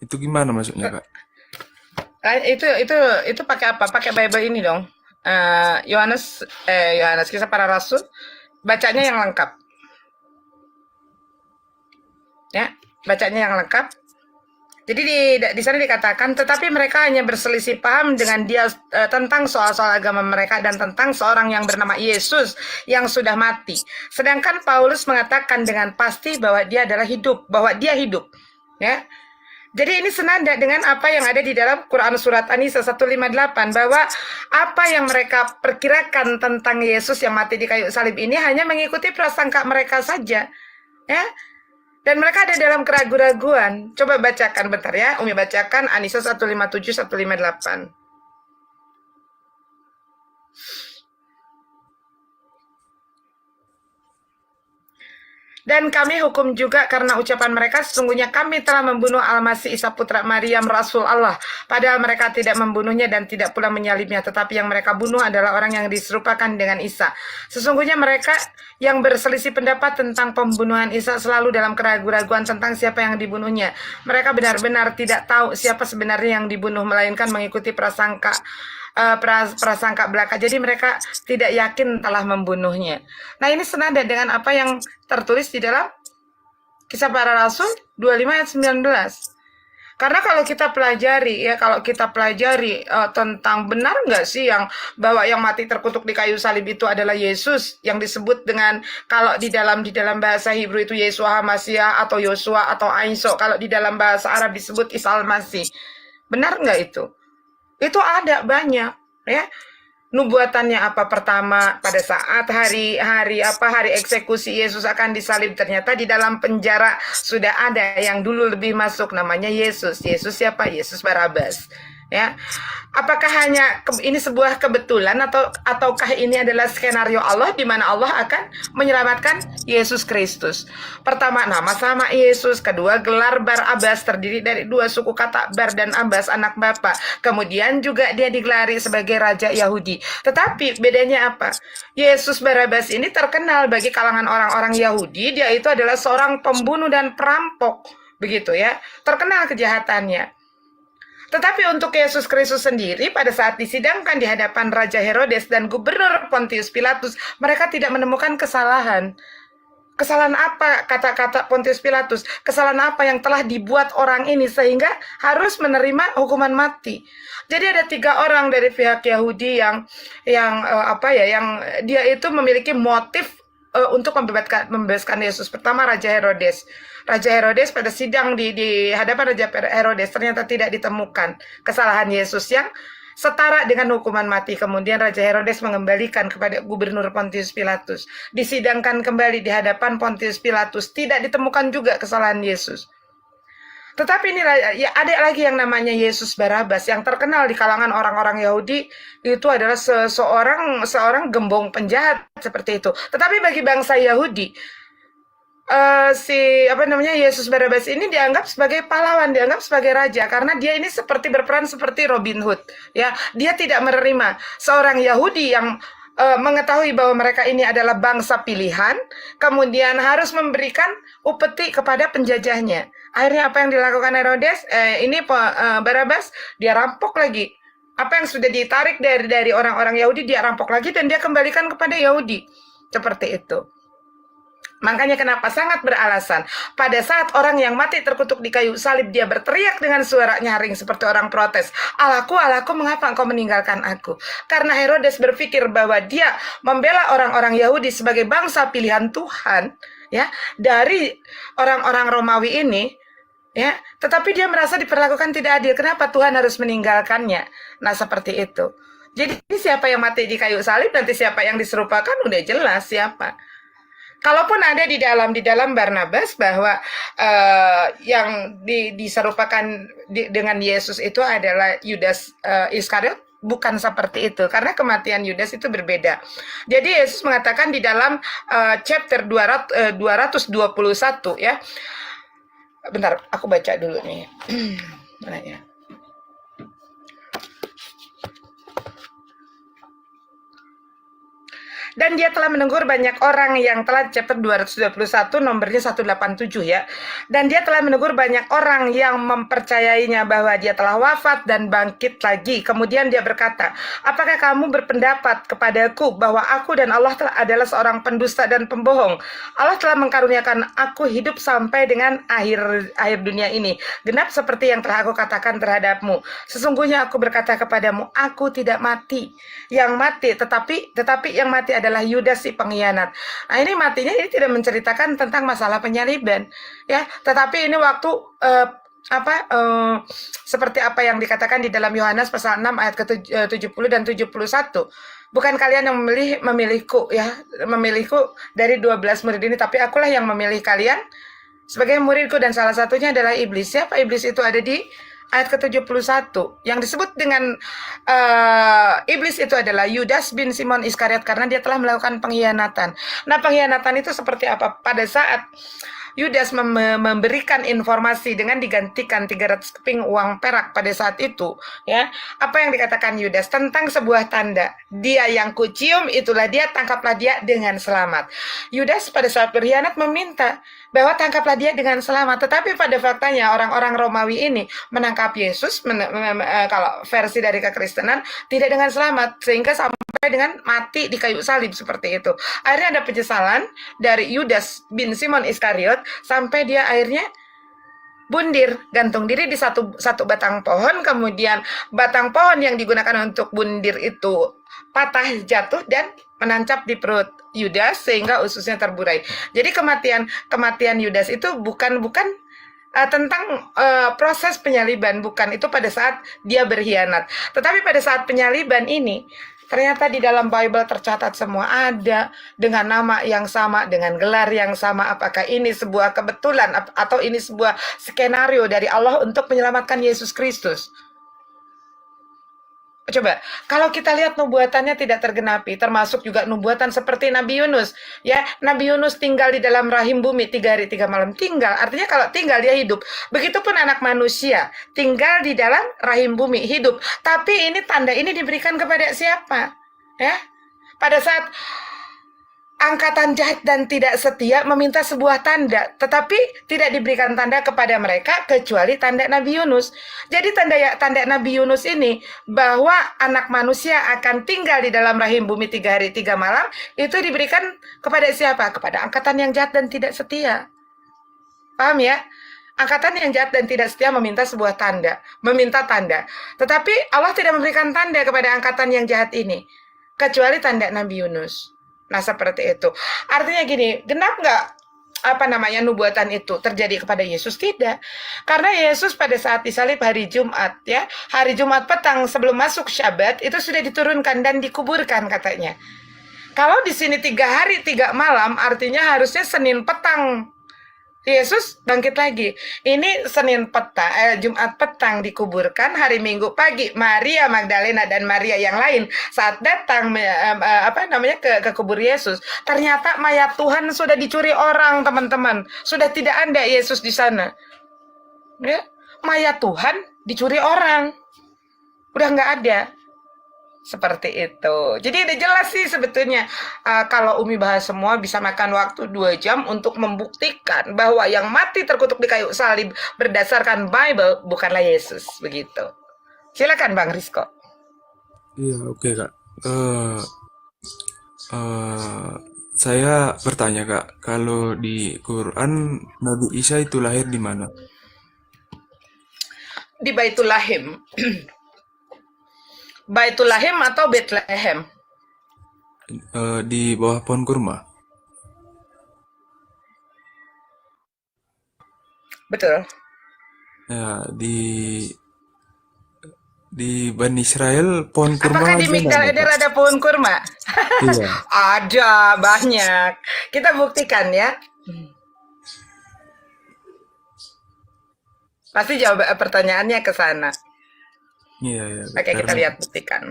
Itu gimana maksudnya, Kak? Itu pakai apa? Pakai Bible ini dong. Yohanes Kisah Para Rasul, bacanya yang lengkap. Ya, bacanya yang lengkap. Jadi di sana dikatakan, tetapi mereka hanya berselisih paham dengan dia tentang soal-soal agama mereka dan tentang seorang yang bernama Yesus yang sudah mati. Sedangkan Paulus mengatakan dengan pasti bahwa dia adalah hidup, bahwa dia hidup. Ya. Jadi ini senada dengan apa yang ada di dalam Quran surat An-Nisa 158, bahwa apa yang mereka perkirakan tentang Yesus yang mati di kayu salib ini hanya mengikuti prasangka mereka saja, ya. Dan mereka ada dalam keraguan-raguan. Coba bacakan bentar ya, Umi bacakan An-Nisa 157 158. Dan kami hukum juga karena ucapan mereka, sesungguhnya kami telah membunuh Al-Masih Isa putra Maryam Rasul Allah. Padahal mereka tidak membunuhnya dan tidak pula menyalibnya, tetapi yang mereka bunuh adalah orang yang diserupakan dengan Isa. Sesungguhnya mereka yang berselisih pendapat tentang pembunuhan Isa selalu dalam keraguan-raguan tentang siapa yang dibunuhnya. Mereka benar-benar tidak tahu siapa sebenarnya yang dibunuh, melainkan mengikuti prasangka belaka. Jadi mereka tidak yakin telah membunuhnya. Nah, ini senada dengan apa yang tertulis di dalam Kisah Para Rasul 25 ayat 19. Karena kalau kita pelajari tentang benar nggak sih yang bahwa yang mati terkutuk di kayu salib itu adalah Yesus, yang disebut dengan, kalau di dalam bahasa Hebrew itu Yeshua HaMashiach atau Yosua atau Aiso, kalau di dalam bahasa Arab disebut Isa Al-Masih. Benar nggak itu? Itu ada banyak, ya. Nubuatannya apa? Pertama, pada saat hari eksekusi Yesus akan disalib, ternyata di dalam penjara sudah ada yang dulu lebih masuk, namanya Yesus. Yesus siapa? Yesus Barabas. Ya, apakah hanya ini sebuah kebetulan ataukah ini adalah skenario Allah di mana Allah akan menyelamatkan Yesus Kristus? Pertama, nama sama Yesus. Kedua, gelar Barabas, terdiri dari dua suku kata Bar dan Abbas, anak bapak. Kemudian juga dia digelari sebagai Raja Yahudi. Tetapi bedanya apa? Yesus Barabas ini terkenal bagi kalangan orang-orang Yahudi. Dia itu adalah seorang pembunuh dan perampok, begitu ya. Terkenal kejahatannya. Tetapi untuk Yesus Kristus sendiri, pada saat disidangkan di hadapan Raja Herodes dan Gubernur Pontius Pilatus, mereka tidak menemukan kesalahan. Kesalahan apa, kata-kata Pontius Pilatus? Kesalahan apa yang telah dibuat orang ini sehingga harus menerima hukuman mati? Jadi ada 3 orang dari pihak Yahudi yang dia itu memiliki motif untuk membebaskan Yesus. Pertama, Raja Herodes. Raja Herodes pada sidang di hadapan Raja Herodes ternyata tidak ditemukan kesalahan Yesus yang setara dengan hukuman mati. Kemudian Raja Herodes mengembalikan kepada Gubernur Pontius Pilatus. Disidangkan kembali di hadapan Pontius Pilatus, tidak ditemukan juga kesalahan Yesus. Tetapi ini ya, ada lagi yang namanya Yesus Barabas yang terkenal di kalangan orang-orang Yahudi. Itu adalah seorang gembong penjahat seperti itu. Tetapi bagi bangsa Yahudi, Yesus Barabas ini dianggap sebagai pahlawan, dianggap sebagai raja, karena dia ini berperan seperti Robin Hood. Ya, dia tidak menerima seorang Yahudi yang mengetahui bahwa mereka ini adalah bangsa pilihan, kemudian harus memberikan upeti kepada penjajahnya. Akhirnya apa yang dilakukan Herodes? Barabas, dia rampok lagi. Apa yang sudah ditarik dari orang-orang Yahudi, dia rampok lagi dan dia kembalikan kepada Yahudi. Seperti itu. Makanya kenapa sangat beralasan. Pada saat orang yang mati terkutuk di kayu salib, dia berteriak dengan suara nyaring seperti orang protes. Allahku, Allahku, mengapa engkau meninggalkan aku? Karena Herodes berpikir bahwa dia membela orang-orang Yahudi sebagai bangsa pilihan Tuhan, ya, dari orang-orang Romawi ini, ya, tetapi dia merasa diperlakukan tidak adil. Kenapa Tuhan harus meninggalkannya? Nah, seperti itu. Jadi siapa yang mati di kayu salib, nanti siapa yang diserupakan, udah jelas siapa. Kalaupun ada di dalam Barnabas bahwa yang diserupakan dengan Yesus itu adalah Yudas Iskariot, bukan seperti itu, karena kematian Yudas itu berbeda. Jadi Yesus mengatakan di dalam chapter 221 ya. Bentar, aku baca dulu nih. Mana ya? Dan dia telah menegur banyak orang yang telah, chapter 221 nomornya 187 ya. Dan dia telah menegur banyak orang yang mempercayainya bahwa dia telah wafat dan bangkit lagi. Kemudian dia berkata, apakah kamu berpendapat kepadaku bahwa aku dan Allah adalah seorang pendusta dan pembohong? Allah telah mengkaruniakan aku hidup sampai dengan akhir dunia ini. Genap seperti yang telah aku katakan terhadapmu. Sesungguhnya aku berkata kepadamu, aku tidak mati. Yang mati, tetapi yang mati adalah Yudas si pengkhianat. Nah, ini matinya ini tidak menceritakan tentang masalah penyaliban, ya. Tetapi ini waktu seperti apa yang dikatakan di dalam Yohanes pasal 6 ayat ke-70 dan 71. Bukan kalian yang memilihku ya, memilihku dari 12 murid ini, tapi akulah yang memilih kalian sebagai muridku, dan salah satunya adalah iblis. Siapa iblis itu? Ada di ayat ke-71. Yang disebut dengan iblis itu adalah Yudas bin Simon Iskariot, karena dia telah melakukan pengkhianatan. Nah, pengkhianatan itu seperti apa? Pada saat Yudas memberikan informasi dengan digantikan 300 keping uang perak pada saat itu, ya. Apa yang dikatakan Yudas tentang sebuah tanda? Dia yang kucium, itulah dia, tangkaplah dia dengan selamat. Yudas pada saat berkhianat meminta bahwa tangkaplah dia dengan selamat. Tetapi pada faktanya orang-orang Romawi ini menangkap Yesus, kalau versi dari kekristenan, tidak dengan selamat, sehingga sampai dengan mati di kayu salib seperti itu. Akhirnya ada penyesalan dari Yudas bin Simon Iskariot sampai dia akhirnya bundir, gantung diri di satu batang pohon. Kemudian batang pohon yang digunakan untuk bundir itu patah, jatuh, dan menancap di perut Yudas sehingga ususnya terburai. Jadi kematian Yudas itu bukan tentang proses penyaliban, bukan, itu pada saat dia berkhianat. Tetapi pada saat penyaliban ini, ternyata di dalam Bible tercatat semua, ada dengan nama yang sama, dengan gelar yang sama. Apakah ini sebuah kebetulan atau ini sebuah skenario dari Allah untuk menyelamatkan Yesus Kristus? Coba, kalau kita lihat nubuatannya tidak tergenapi, termasuk juga nubuatan seperti Nabi Yunus. Ya, Nabi Yunus tinggal di dalam rahim bumi 3 hari 3 malam. Tinggal, artinya kalau tinggal dia hidup. Begitupun anak manusia, tinggal di dalam rahim bumi, hidup. Tapi ini tanda ini diberikan kepada siapa? Ya, pada saat angkatan jahat dan tidak setia meminta sebuah tanda, tetapi tidak diberikan tanda kepada mereka kecuali tanda Nabi Yunus. Jadi tanda Nabi Yunus ini bahwa anak manusia akan tinggal di dalam rahim bumi 3 hari 3 malam, itu diberikan kepada siapa? Kepada angkatan yang jahat dan tidak setia. Paham ya? Angkatan yang jahat dan tidak setia meminta sebuah tanda, meminta tanda. Tetapi Allah tidak memberikan tanda kepada angkatan yang jahat ini, kecuali tanda Nabi Yunus. Nah, seperti itu. Artinya gini, genap nggak nubuatan itu terjadi kepada Yesus? Tidak. Karena Yesus pada saat disalib hari Jumat, ya, hari Jumat petang sebelum masuk Syabat, itu sudah diturunkan dan dikuburkan katanya. Kalau di sini 3 hari 3 malam, artinya harusnya Senin petang Yesus bangkit lagi. Ini Jumat petang dikuburkan, hari Minggu pagi Maria Magdalena dan Maria yang lain saat datang ke kubur Yesus, ternyata mayat Tuhan sudah dicuri orang, teman-teman. Sudah tidak ada Yesus di sana. Ya, mayat Tuhan dicuri orang. Udah nggak ada. Seperti itu. Jadi udah jelas sih sebetulnya. Kalau Umi bahas semua bisa makan waktu 2 jam untuk membuktikan bahwa yang mati terkutuk di kayu salib berdasarkan Bible bukanlah Yesus. Begitu. Silakan Bang Rizko. Iya, oke Kak. Saya bertanya Kak, kalau di Quran Nabi Isa itu lahir di mana? Di Baitul Lahim. Baitul Lahim atau Bethlehem? Di bawah pohon kurma. Betul. Ya, di Bani Israel pohon kurma Apakah di aja nggak Migdal ada, Eder Kak? ada pohon kurma? Iya. Ada, banyak. Kita buktikan ya. Pasti jawab pertanyaannya ke sana. Iya, iya. Oke, kita Karena lihat buktikan.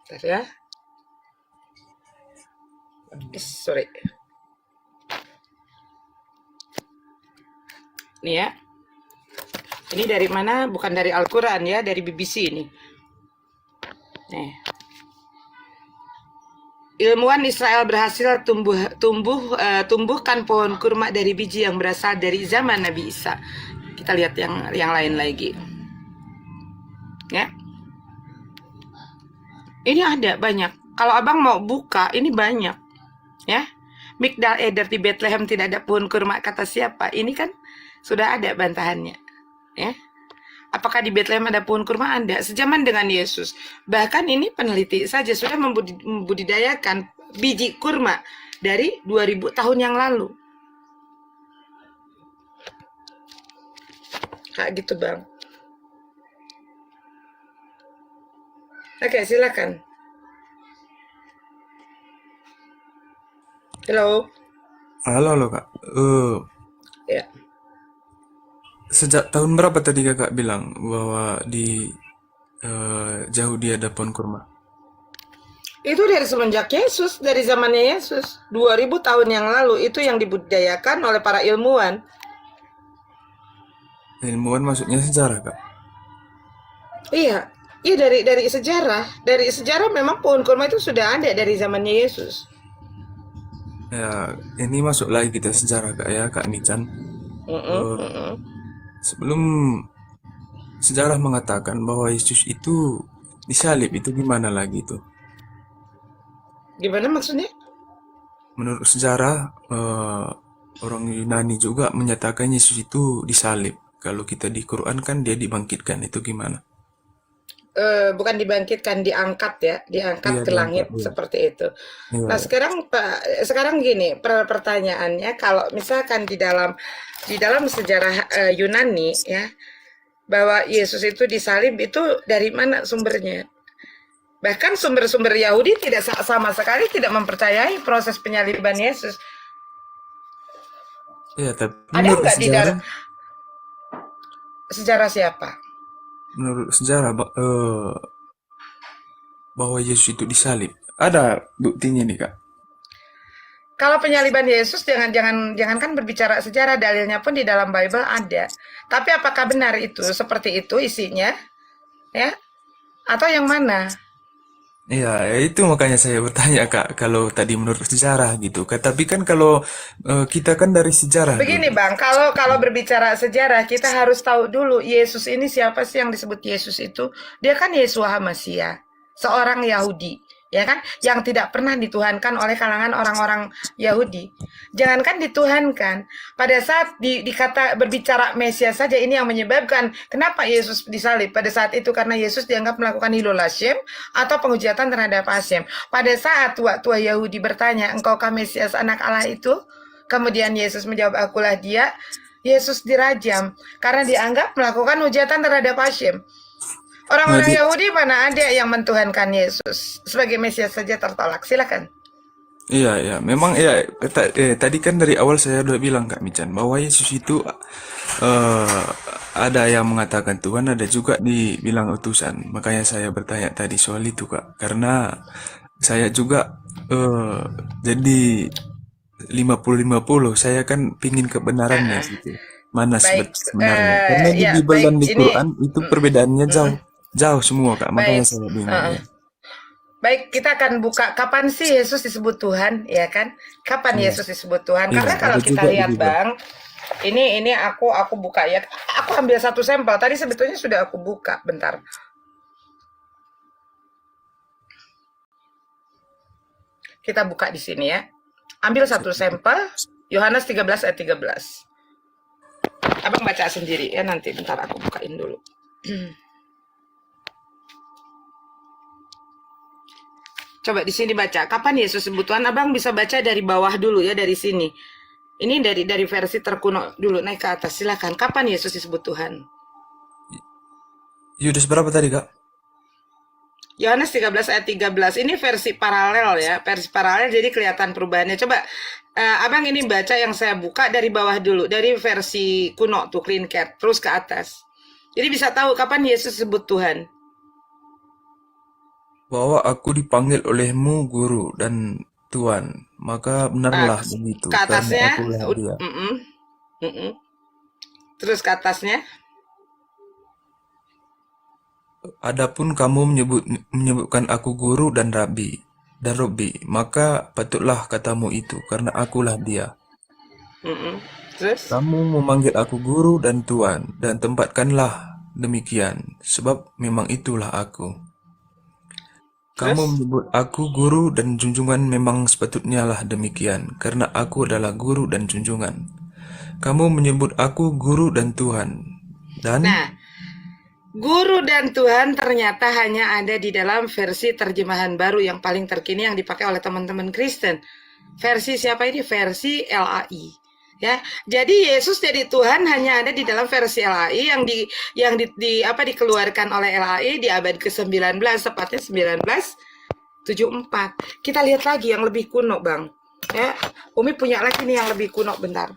Bentar ya. Sorry. Nih ya. Ini dari mana? Bukan dari Al-Quran ya, dari BBC ini. Nih. Ilmuwan Israel berhasil tumbuhkan pohon kurma dari biji yang berasal dari zaman Nabi Isa. Kita lihat yang lain lagi. Ya. Ini ada banyak. Kalau Abang mau buka, ini banyak. Ya. Migdal Eder di Bethlehem tidak ada pohon kurma, kata siapa? Ini kan sudah ada bantahannya. Ya. Apakah di Bethlehem ada pohon kurma? Ada. Sejaman dengan Yesus. Bahkan ini peneliti saja sudah membudidayakan biji kurma dari 2000 tahun yang lalu. Kayak gitu, Bang. Oke, silakan. Halo. Halo Kak. Ya. Sejak tahun berapa tadi Kakak bilang bahwa di Yahudi ada pohon kurma? Itu dari semenjak Yesus, dari zamannya Yesus. 2000 tahun yang lalu itu yang dibudidayakan oleh para ilmuwan. Ilmuwan maksudnya sejarah Kak? Iya, iya dari sejarah. Dari sejarah memang pohon kurma itu sudah ada dari zamannya Yesus. Ya, ini masuk lagi kita sejarah Kak ya, Kak Michan. Sebelum sejarah mengatakan bahwa Yesus itu disalib, itu gimana lagi itu? Gimana maksudnya? Menurut sejarah, orang Yunani juga menyatakan Yesus itu disalib. Kalau kita di Quran kan dia dibangkitkan, itu gimana? Bukan dibangkitkan, diangkat ya, diangkat Iya, ke langit diangkat, iya. seperti itu. Iya, Nah, sekarang gini, pertanyaannya kalau misalkan di dalam sejarah Yunani ya, bahwa Yesus itu disalib itu dari mana sumbernya? Bahkan sumber-sumber Yahudi tidak sama sekali tidak mempercayai proses penyaliban Yesus. iya, tapi Ada menurut nggak di sejarah, dalam sejarah siapa? menurut sejarah bahwa Yesus itu disalib, ada buktinya nih Kak. Kalau penyaliban Yesus jangankan berbicara sejarah, dalilnya pun di dalam Bible ada. Tapi apakah benar itu seperti itu isinya? Ya? Atau yang mana? Iya, ya itu makanya saya bertanya Kak, kalau tadi menurut sejarah gitu. Tapi kan kalau kita kan dari sejarah Begini dulu. Bang, kalau berbicara sejarah kita harus tahu dulu Yesus ini siapa sih yang disebut Yesus itu? Dia kan Yeshua HaMashiach, seorang Yahudi, ya kan? Yang tidak pernah dituhankan oleh kalangan orang-orang Yahudi. Jangankan dituhankan, pada saat dikata berbicara Mesias saja ini yang menyebabkan kenapa Yesus disalib. Pada saat itu karena Yesus dianggap melakukan Hilul Hashem atau penghujatan terhadap Hashem. Pada saat tua-tua Yahudi bertanya, "Engkaukah Mesias anak Allah itu?" Kemudian Yesus menjawab, "Akulah dia." Yesus dirajam karena dianggap melakukan hujatan terhadap Hashem. Orang-orang Nah, Yahudi mana ada yang mentuhankan Yesus sebagai Mesias saja tertolak. Silakan. iya, memang ya. Tadi kan dari awal saya udah bilang Kak Michan bahwa Yesus itu ada yang mengatakan Tuhan, ada juga dibilang utusan. Makanya saya bertanya tadi soal itu Kak, karena saya juga jadi 50-50. Saya kan pingin kebenarannya gitu. Mana Baik, sebenarnya? Karena di ya Bible baik. dan di Ini Quran itu perbedaannya jauh semua Kak. Makanya baik. saya bingung ya. Baik, kita akan buka kapan sih Yesus disebut Tuhan, ya kan? Kapan Iya. Yesus disebut Tuhan? Iya, Karena kalau ada kita juga di lihat Bible. Bang, ini aku buka ya. Aku ambil satu sampel. Tadi sebetulnya sudah aku buka. Bentar. Kita buka di sini ya. Ambil satu sampel. Yohanes 13 ayat 13. Abang baca sendiri ya nanti. Bentar aku bukain dulu. Coba di sini baca. Kapan Yesus sebut Tuhan? Abang bisa baca dari bawah dulu ya, dari sini. Ini dari versi terkuno dulu, naik ke atas. Silakan. Kapan Yesus disebut Tuhan? Yudas berapa tadi Kak? Yohanes 13 ayat 13. Ini versi paralel ya. Versi paralel jadi kelihatan perubahannya. Coba Abang ini baca yang saya buka dari bawah dulu. Dari versi kuno tuh, Clean Cat. Terus ke atas. Jadi bisa tahu kapan Yesus sebut Tuhan. Bahwa aku dipanggil olehmu guru dan Tuhan, maka benarlah begitu, Ke karena atasnya. akulah dia. Terus ke atasnya. Adapun kamu menyebutkan aku guru dan rabi, maka patutlah katamu itu, karena akulah dia. Terus. Kamu memanggil aku guru dan Tuhan, dan tempatkanlah demikian, sebab memang itulah aku. Kamu menyebut aku guru dan junjungan, memang sepatutnya lah demikian, karena aku adalah guru dan junjungan. Kamu menyebut aku guru dan Tuhan, dan Nah, guru dan Tuhan ternyata hanya ada di dalam versi terjemahan baru yang paling terkini yang dipakai oleh teman-teman Kristen. Versi siapa ini? Versi LAI. Ya, jadi Yesus jadi Tuhan hanya ada di dalam versi LAI yang dikeluarkan oleh LAI di abad ke-19, tepatnya 1974. Kita lihat lagi yang lebih kuno, Bang. Ya, Umi punya lagi nih yang lebih kuno, bentar.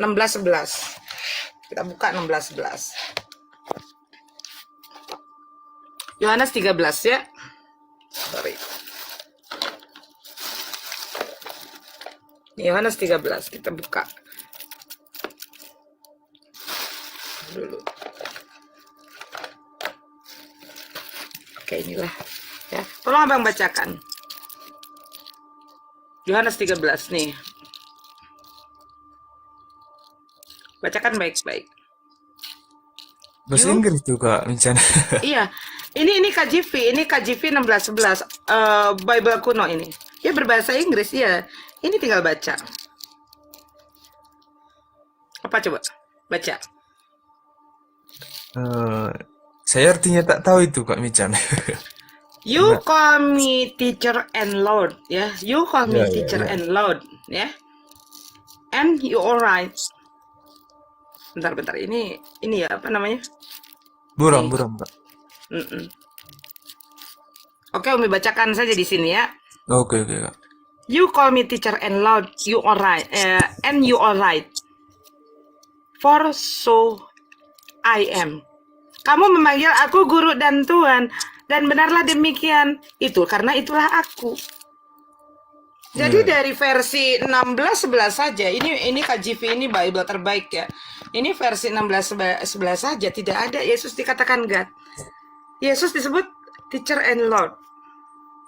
1611. Kita buka 1611. Yohanes 13 ya. Sorry. Yohanes 13 kita buka dulu. Oke, inilah ya. Tolong Abang bacakan. Yohanes 13 nih. Bacakan baik-baik. Bahasa Yuk. Inggris juga rencana. Iya. Ini KJV, 1611 Bible kuno ini. Ya berbahasa Inggris ya. Ini tinggal baca. Apa coba? Baca. Saya artinya tak tahu itu Kak Mican. You call me teacher and Lord, ya. You call me Ya, ya, teacher ya. and Lord, ya. And you alright. Bentar. Ini ya apa namanya? Buram Kak. Mm-mm. Oke, Umi bacakan saja di sini ya. Oke Kak. You call me teacher and Lord, you alright, and you alright. For so I am. Kamu memanggil aku guru dan Tuhan, dan benarlah demikian. Itu karena itulah aku. Jadi dari versi 1611 saja, ini KJV, ini Bible terbaik ya. Ini versi 1611 saja, tidak ada Yesus dikatakan God. Yesus disebut teacher and Lord.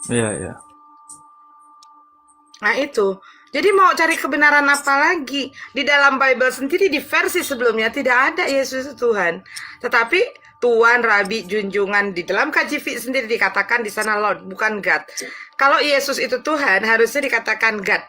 Iya. Nah itu, jadi mau cari kebenaran apa lagi? Di dalam Bible sendiri di versi sebelumnya tidak ada Yesus Tuhan. Tetapi Tuhan, Rabi, junjungan di dalam KJV sendiri dikatakan di sana Lord, bukan God. Kalau Yesus itu Tuhan harusnya dikatakan God.